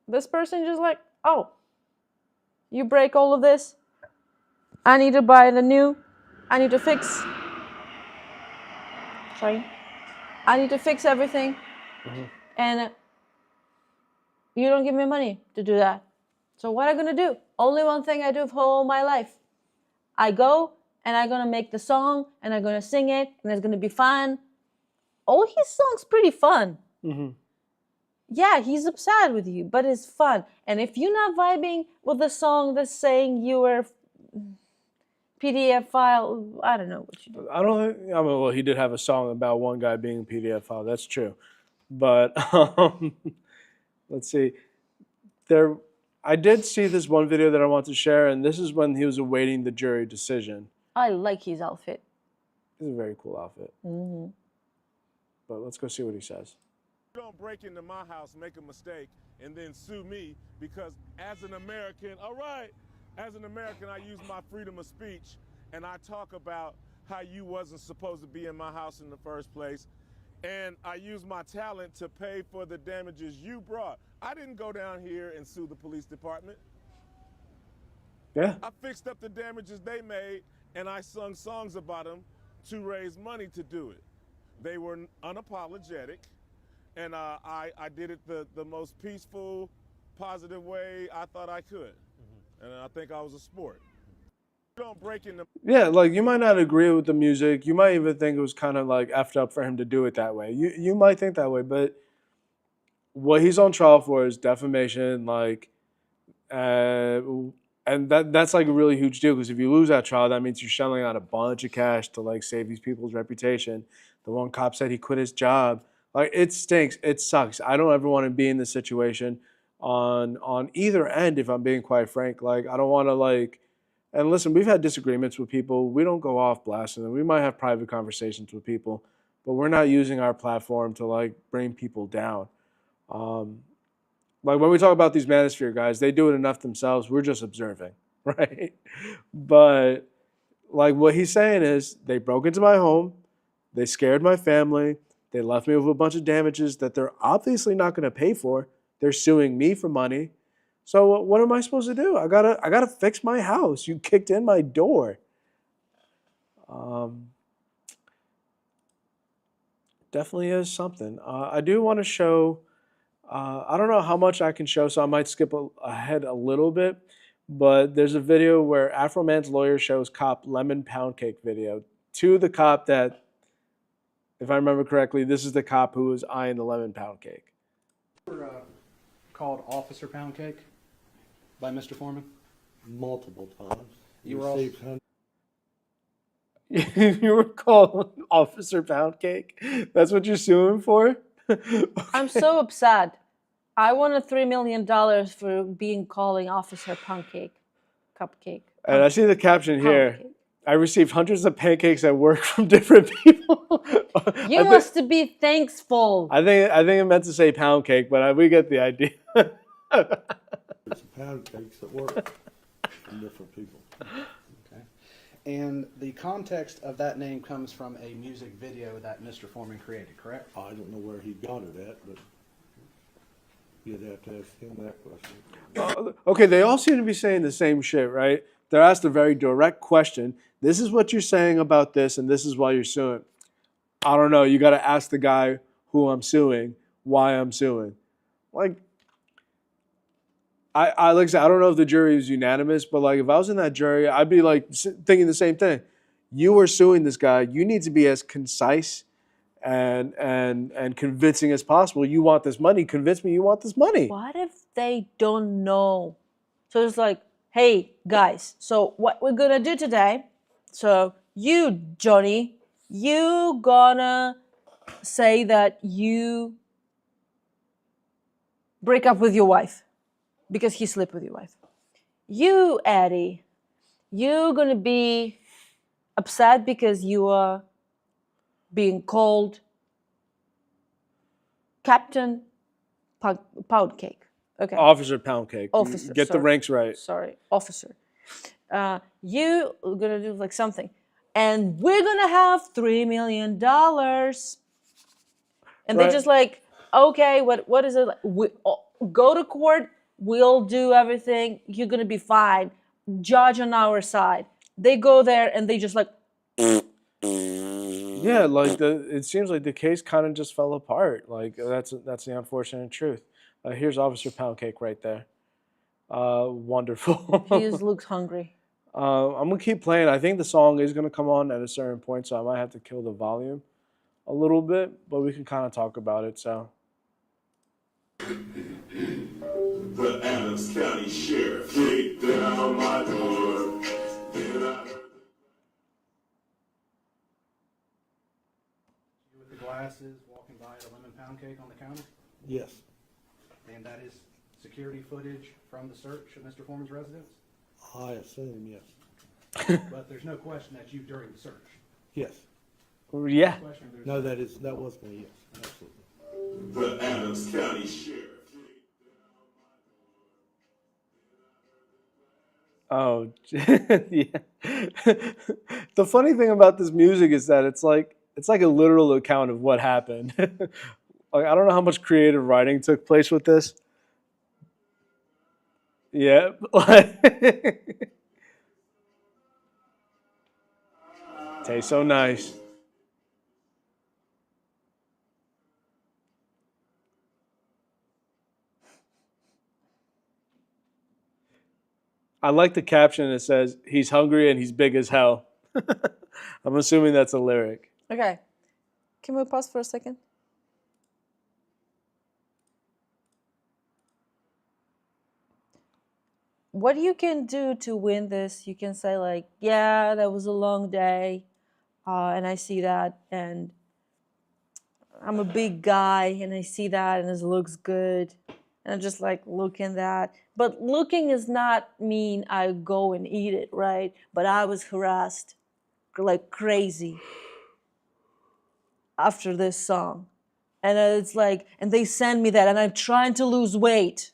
This person just like, oh, you break all of this, I need to buy the new, I need to fix, I need to fix everything, and you don't give me money to do that. So what am I gonna do? Only one thing I do for all my life. I go and I'm gonna make the song and I'm gonna sing it and it's gonna be fun. All his songs pretty fun. Yeah, he's upset with you, but it's fun. And if you're not vibing with the song that's saying you were PDF file, I don't know what you do. I don't think. I mean, well, he did have a song about one guy being a PDF file. That's true, but let's see. I did see this one video that I want to share, and this is when he was awaiting the jury decision. I like his outfit. This is a very cool outfit. But let's go see what he says. You don't break into my house, make a mistake, and then sue me because as an American, all right, as an American, I use my freedom of speech and I talk about how you wasn't supposed to be in my house in the first place. And I use my talent to pay for the damages you brought. I didn't go down here and sue the police department. Yeah. I fixed up the damages they made and I sung songs about them to raise money to do it. They were unapologetic. And I did it the most peaceful, positive way I thought I could. And I think I was a sport. You don't break in the... Yeah, like you might not agree with the music. You might even think it was kind of like effed up for him to do it that way. You might think that way, but what he's on trial for is defamation, like, and that's like a really huge deal because if you lose that trial, that means you're shelling out a bunch of cash to like save these people's reputation. The one cop said he quit his job. Like, it stinks. It sucks. I don't ever want to be in this situation on either end, if I'm being quite frank. Like, I don't want to, like, and listen, we've had disagreements with people. We don't go off blasting them. We might have private conversations with people, but we're not using our platform to, like, bring people down. Like, when we talk about these manosphere guys, they do it enough themselves. We're just observing, right? But, like, what he's saying is they broke into my home. They scared my family. They left me with a bunch of damages that they're obviously not going to pay for. They're suing me for money. So what am I supposed to do? I gotta fix my house. You kicked in my door. Definitely is something. I do want to show. I don't know how much I can show, so I might skip ahead a little bit. But there's a video where Afroman's lawyer shows cop lemon pound cake video to the cop that, if I remember correctly, this is the cop who was eyeing the lemon pound cake. Called Officer Pound Cake by Mr. Foreman? Multiple times. You were all... You were called Officer Pound Cake? That's what you're suing for? Okay. I'm so upset. I wanted $3 million for being calling Officer Cupcake. And I see the caption here. Cake. I received hundreds of pancakes at work from different people. You must be thankful. I think it meant to say pound cake, but we get the idea. It's pound cakes at work from different people. Okay. And the context of that name comes from a music video that Mr. Foreman created, correct? I don't know where he got it at, but you'd have to ask him that question. Okay, they all seem to be saying the same shit, right? They're asked a very direct question. This is what you're saying about this, and this is why you're suing. I don't know. You got to ask the guy who I'm suing why I'm suing. Like, like I said, I don't know if the jury is unanimous, but like if I was in that jury, I'd be like thinking the same thing. You are suing this guy. You need to be as concise and convincing as possible. You want this money. Convince me you want this money. What if they don't know? So it's like, hey, guys, so what we're going to do today, so you, Johnny, you gonna say that you break up with your wife because he slept with your wife. You, Eddie, you're gonna be upset because you are being called Captain Pound Cake. Okay. Officer Pound Cake. Officer. Get the sorry. ranks right. Sorry, officer. You are gonna do like something, and we're gonna have $3 million. And they Right. just like, okay, what is it? We go to court. We'll do everything. You're gonna be fine. Judge on our side. They go there and they just like. Yeah, like it seems like the case kind of just fell apart. Like that's the unfortunate truth. Here's Officer Pound Cake right there. Wonderful. He just looks hungry. I'm gonna keep playing. I think the song is gonna come on at a certain point, so I might have to kill the volume a little bit, but we can kind of talk about it. So. The Adams County Sheriff kicked down my door. Then I heard You with the glasses walking by the lemon pound cake on the counter? Yes. And that is security footage from the search of Mr. Foreman's residence? I assume, yes. But there's no question that's you during the search. Yes. Yeah. Question, there's No, that was me, yes. Absolutely. the Adams County Sheriff. Oh, yeah. The funny thing about this music is that it's like a literal account of what happened. Like I don't know how much creative writing took place with this. Yeah. Tastes so nice. I like the caption that says, "He's hungry and he's big as hell." I'm assuming that's a lyric. Okay. Can we pause for a second? What you can do to win this, you can say like, yeah, that was a long day, and I see that, and I'm a big guy, and I see that, and it looks good, and I'm just like looking that. But looking does not mean I go and eat it, right? But I was harassed like crazy after this song, and it's like, and they send me that, and I'm trying to lose weight.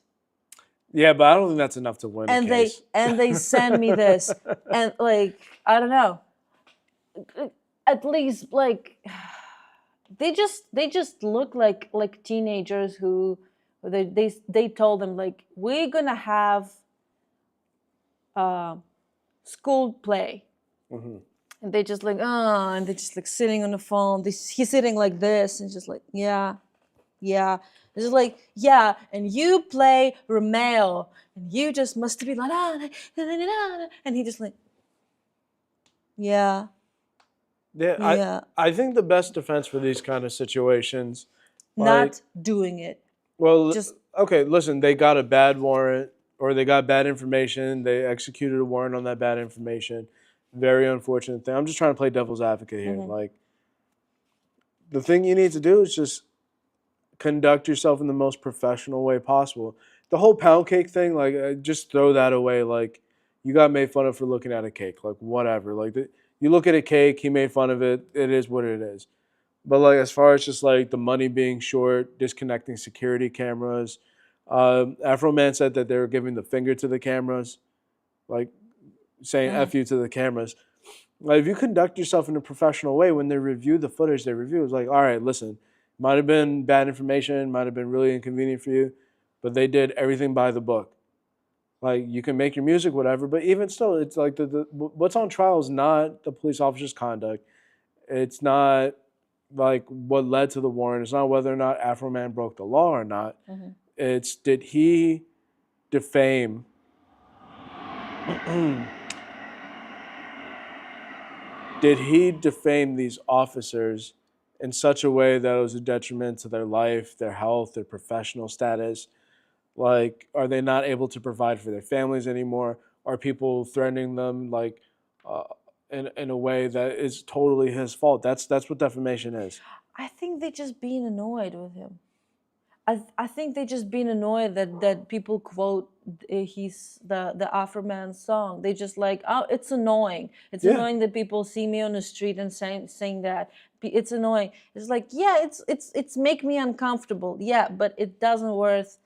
Yeah, but I don't think that's enough to win a case. They send me this, and like I don't know, at least like they just look like teenagers who they told them like we're gonna have school play, and they just like and they just like sitting on the phone. He's sitting like this and just like yeah. It's just like, yeah, and you play Romeo, and you just must be like, and he just like, yeah. Yeah, I think the best defense for these kind of situations, Not doing it. Well, Just okay, listen, they got a bad warrant or they got bad information. They executed a warrant on that bad information. Very unfortunate thing. I'm just trying to play devil's advocate here. Like, the thing you need to do is just conduct yourself in the most professional way possible. The whole pound cake thing, like, just throw that away. Like, you got made fun of for looking at a cake. Like, whatever. Like, you look at a cake, he made fun of it. It is what it is. But, like, as far as just, like, the money being short, disconnecting security cameras, Afroman said that they were giving the finger to the cameras, like, saying F you to the cameras. Like, if you conduct yourself in a professional way, when they review the footage, they review, it's like, all right, listen, might have been bad information, might have been really inconvenient for you, but they did everything by the book. Like, you can make your music, whatever, but even still, it's like what's on trial is not the police officer's conduct. It's not like what led to the warrant. It's not whether or not Afroman broke the law or not. It's did he defame did he defame these officers in such a way that it was a detriment to their life, their health, their professional status? Like, are they not able to provide for their families anymore? Are people threatening them like in a way that is totally his fault? That's what defamation is. I think they're just being annoyed with him. I think they're just being annoyed that people quote the Afroman song. They just like, oh, it's annoying. It's Yeah. annoying that people see me on the street and saying that. It's annoying. It's like, yeah, it's make me uncomfortable. Yeah, but it doesn't worth.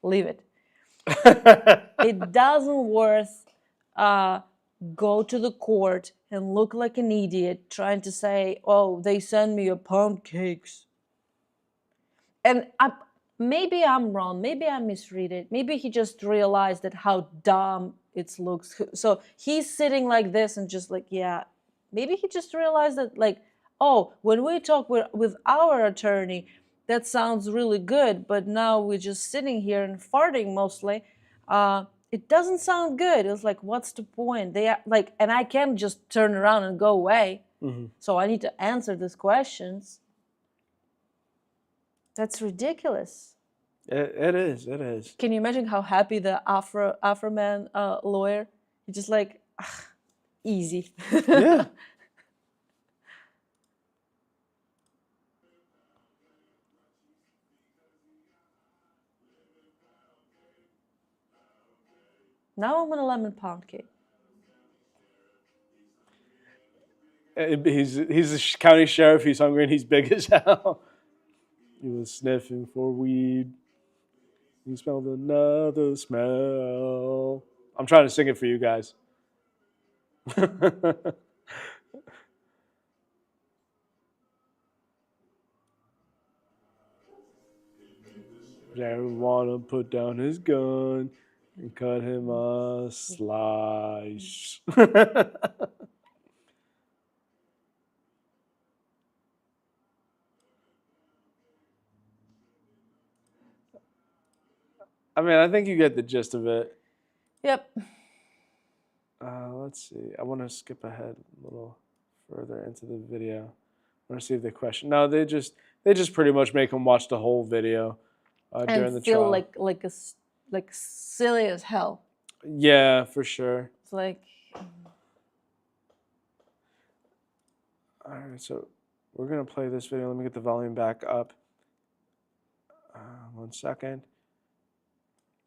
Leave it. It doesn't worth go to the court and look like an idiot trying to say, oh, they send me a pound cakes. And maybe I'm wrong. Maybe I misread it. Maybe he just realized that how dumb it looks. So he's sitting like this and just like, yeah. Maybe he just realized that, like, oh, when we talk with our attorney, that sounds really good. But now we're just sitting here and farting mostly. It doesn't sound good. It was like, what's the point? They are like, and I can't just turn around and go away. Mm-hmm. So I need to answer these questions. That's ridiculous. It is. It is. Can you imagine how happy the Afroman lawyer? He's just like, easy. Yeah. Now I'm on a lemon pound cake. He's a county sheriff. He's hungry and he's big as hell. He was sniffing for weed. He smelled another smell. I'm trying to sing it for you guys. Jared wanna put down his gun and cut him a slice. I mean, I think you get the gist of it. Yep. Let's see. I want to skip ahead a little further into the video. I want to see if they question. No, they just pretty much make him watch the whole video during the And feel trial. like silly as hell. Yeah, for sure. It's like. All right, so we're gonna play this video. Let me get the volume back up. 1 second.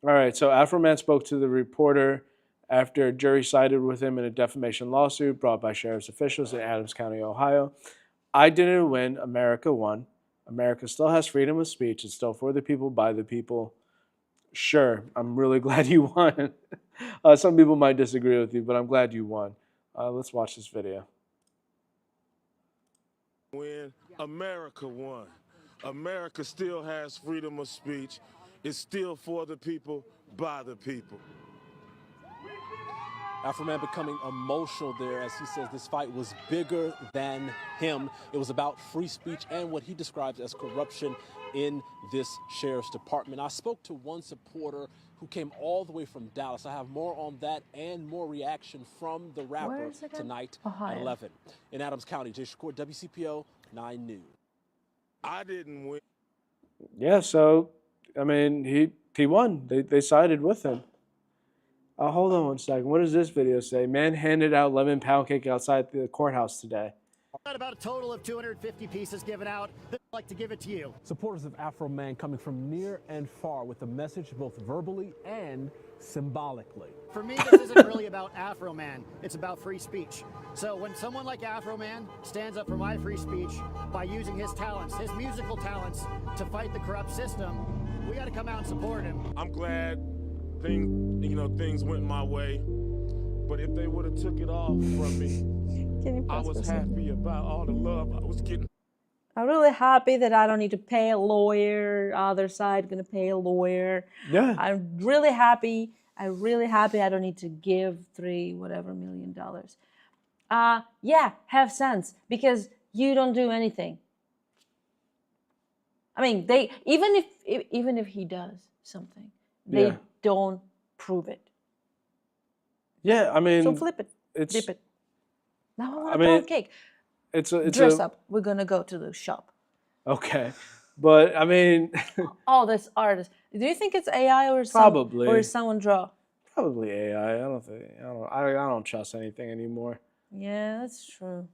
All right, so Afroman spoke to the reporter after a jury sided with him in a defamation lawsuit brought by sheriff's officials in Adams County, Ohio. I didn't win. America won. America still has freedom of speech. It's still for the people, by the people. Sure, I'm really glad you won. Some people might disagree with you, but I'm glad you won. Let's watch this video. When America won, America still has freedom of speech. It's still for the people, by the people. Afroman becoming emotional there as he says this fight was bigger than him. It was about free speech and what he describes as corruption in this sheriff's department. I spoke to one supporter who came all the way from Dallas. I have more on that and more reaction from the rapper tonight at 11. In Adams County, Jay Shakur, WCPO 9 News. I didn't win. Yeah, so, I mean, he won. They sided with him. Hold on 1 second. What does this video say? Man handed out lemon pound cake outside the courthouse today. About a total of 250 pieces given out. I'd like to give it to you. Supporters of Afroman coming from near and far with a message both verbally and symbolically. For me, this isn't really about Afroman. It's about free speech. So when someone like Afroman stands up for my free speech by using his talents, his musical talents, to fight the corrupt system, we got to come out and support him. I'm glad things went my way, but if they would have took it off from me, I was happy about all the love I was getting. I'm really happy that I don't need to pay a lawyer. Other side gonna pay a lawyer. Yeah. I'm really happy. I don't need to give $3 million. Yeah, have sense, because you don't do anything. I mean, they even if he does something, they don't prove it. Yeah, I mean, So flip it, dip it. Now I want a pound cake. It's Dress up. We're gonna go to the shop. Okay, but I mean, Oh, this artist. Do you think it's AI or Probably. or someone draw? probably AI. I don't trust anything anymore. Yeah, that's true.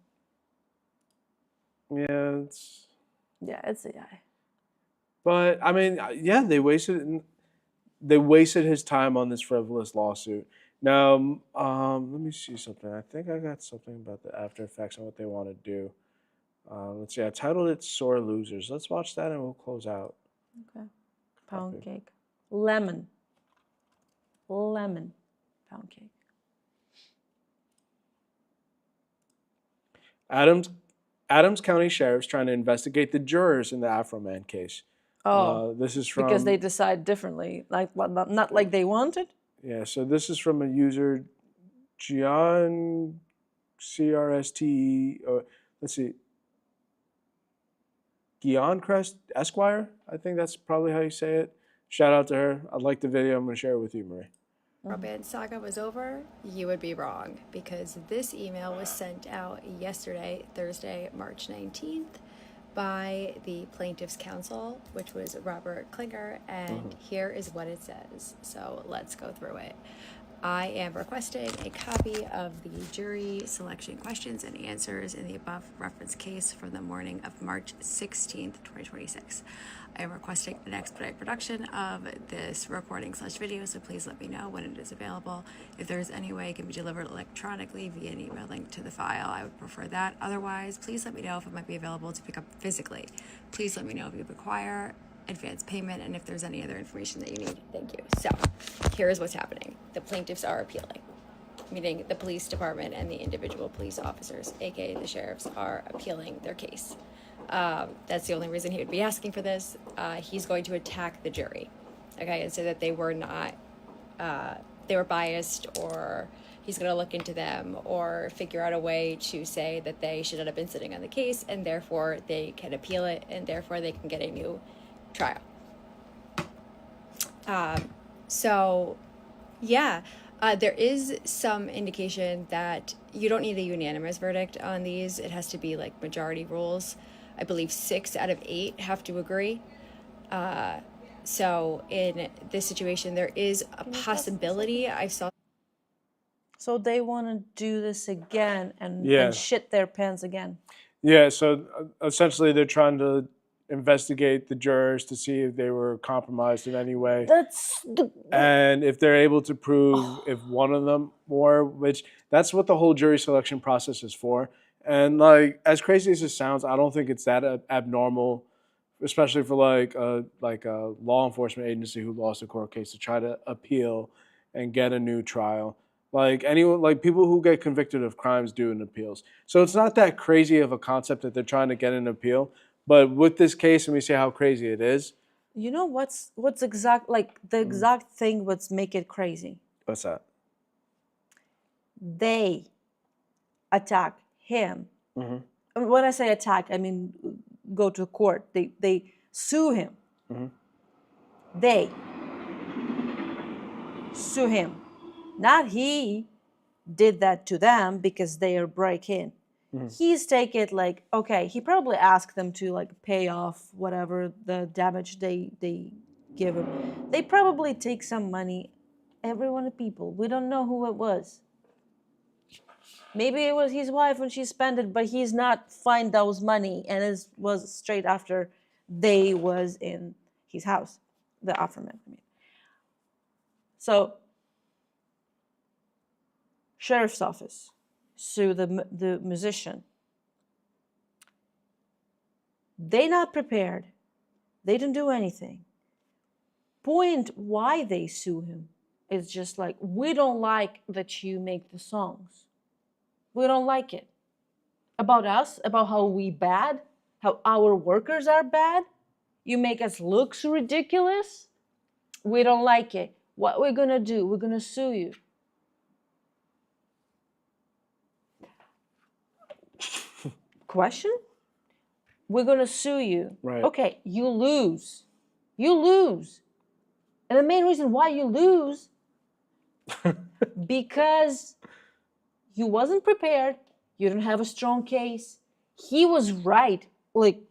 Yeah, Yeah, it's AI. but I mean, yeah, they wasted. they wasted his time on this frivolous lawsuit. Now, let me see something. I think I got something about the after effects and what they want to do. Let's see. I titled it "Sore Losers." Let's watch that and we'll close out. Okay. Pound cake. Lemon. Lemon. Pound cake. Adams County Sheriff's trying to investigate the jurors in the Afroman case. Oh, this is from because they decide differently, like what? Not like they wanted. Yeah, so this is from a user, Gian CRST. Let's see, Gioncrest Esquire. I think that's probably how you say it. Shout out to her. I like the video. I'm going to share it with you, Marie. Broadband saga was over, you would be wrong, because this email was sent out yesterday, Thursday, March 19th, by the plaintiff's counsel, which was Robert Klinger, and here is what it says. So let's go through it. I am requesting a copy of the jury selection questions and answers in the above reference case from the morning of March 16th, 2026. I am requesting an expedite production of this recording/video, so please let me know when it is available. If there is any way it can be delivered electronically via an email link to the file, I would prefer that. Otherwise, please let me know if it might be available to pick up physically. Please let me know if you require advance payment and if there's any other information that you need. Thank you. So here's what's happening. The plaintiffs are appealing, meaning the police department and the individual police officers, aka the sheriffs, are appealing their case. That's the only reason he would be asking for this. He's going to attack the jury, okay, and say that they were not, they were biased, or he's going to look into them or figure out a way to say that they should not have been sitting on the case, and therefore they can appeal it, and therefore they can get a new trial. So yeah, there is some indication that you don't need a unanimous verdict on these. It has to be like majority rules. I believe 6 out of 8 have to agree. So in this situation, there is a possibility. So they want to do this again and shit their pants again. Yeah, so essentially they're trying to investigate the jurors to see if they were compromised in any way. And if they're able to prove if one of them were, which that's what the whole jury selection process is for. And like, as crazy as it sounds, I don't think it's that abnormal, especially for like a law enforcement agency who lost a court case to try to appeal and get a new trial. Like anyone, like people who get convicted of crimes do in appeals. So it's not that crazy of a concept that they're trying to get an appeal. But with this case, and we see how crazy it is. You know what's exact, like the exact thing what's make it crazy? What's that? They attack him. When I say attack, I mean go to court. They sue him. They sue him. Not he did that to them because they are breaking. He's take it like, okay, he probably asked them to like pay off whatever the damage they give him. They probably take some money. Everyone of people, we don't know who it was. Maybe it was his wife when she spent it, but he's not find those money, and it was straight after they was in his house, the Afroman. I mean. So, sheriff's office sue the musician. They not prepared. They didn't do anything. Point why they sue him is just like, we don't like that you make the songs. We don't like it. About us, about how we bad, how our workers are bad. You make us look so ridiculous. We don't like it. What we're gonna do? We're gonna sue you. Question? We're gonna sue you. Right. Okay, you lose. You lose. And the main reason why you lose, because you wasn't prepared, you didn't have a strong case. He was right, like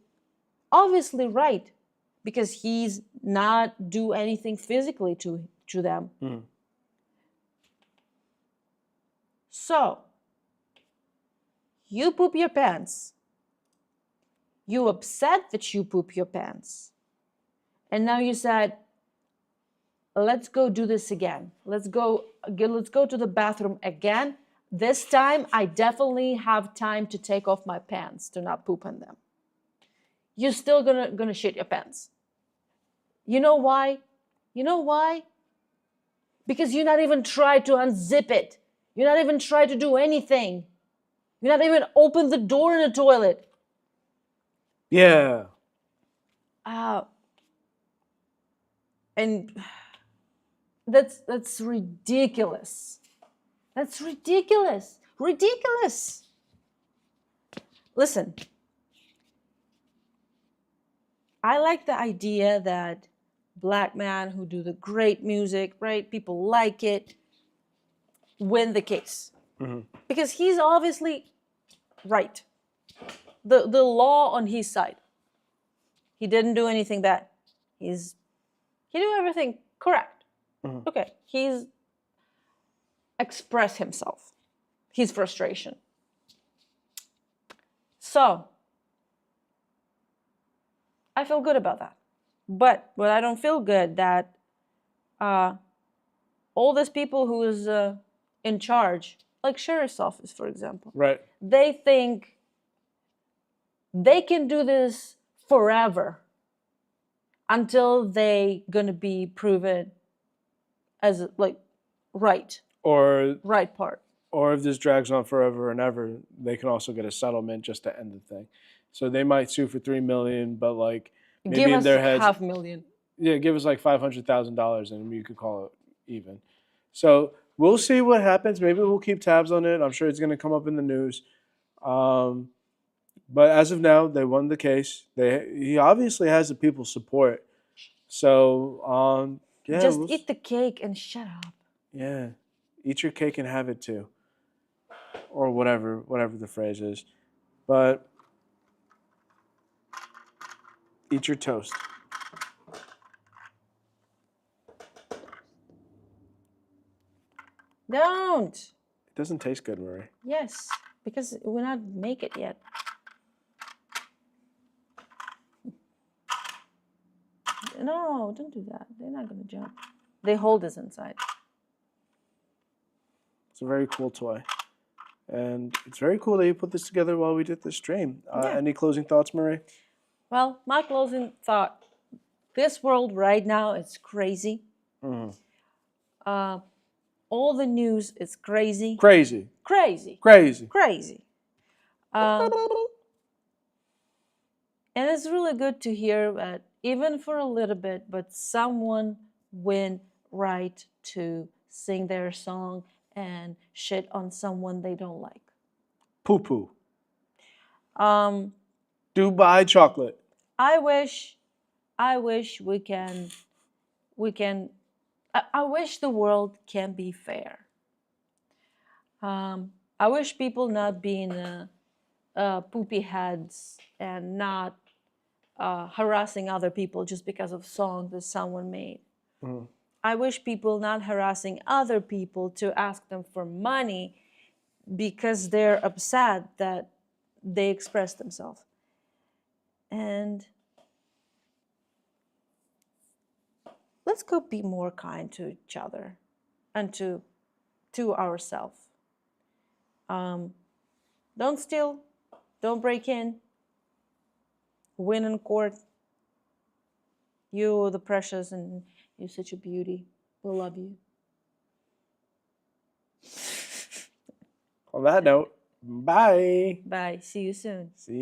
obviously right, because he's not do anything physically to them. So, you poop your pants. You upset that you poop your pants. And now you said, let's go do this again. Let's go to the bathroom again. This time, I definitely have time to take off my pants to not poop in them. You're still gonna shit your pants. You know why? You know why? Because you not even try to unzip it. You not even try to do anything. You not even open the door in the toilet. Yeah. And that's ridiculous. That's ridiculous. Ridiculous. Listen, I like the idea that black men who do the great music, right? People like it, win the case. Because he's obviously right. The law on his side. He didn't do anything bad. He did everything correct. Okay, he's expressed himself, his frustration. So, I feel good about that. But I don't feel good that all these people who is in charge, like sheriff's office, for example, Right. they think they can do this forever until they gonna be proven as like right part. Or if this drags on forever and ever, they can also get a settlement just to end the thing. So they might sue for $3 million, but like maybe Give in us their heads, $500,000. yeah, give us like $500,000 and you could call it even. So we'll see what happens. Maybe we'll keep tabs on it. I'm sure it's going to come up in the news. But as of now, they won the case. He obviously has the people's support. So yeah, Just eat the cake and shut up. Yeah, eat your cake and have it too, or whatever the phrase is. But eat your toast. Don't. It doesn't taste good, Marie. Yes, because we're not make it yet. No, don't do that. They're not gonna jump. They hold us inside. It's a very cool toy. And it's very cool that you put this together while we did this stream. Yeah. Any closing thoughts, Marie? Well, my closing thought, this world right now is crazy. All the news is crazy. Crazy. Crazy. Crazy. Crazy. And it's really good to hear that even for a little bit, but someone went right to sing their song and shit on someone they don't like. Poo-poo. Dubai chocolate. I wish we can I wish the world can be fair. I wish people not being poopy heads and not harassing other people just because of songs that someone made. I wish people not harassing other people to ask them for money because they're upset that they express themselves. And let's go be more kind to each other and to ourselves. Don't steal, don't break in, win in court. You're the precious and you're such a beauty. We love you. On that note, bye. Bye. See you soon. See you.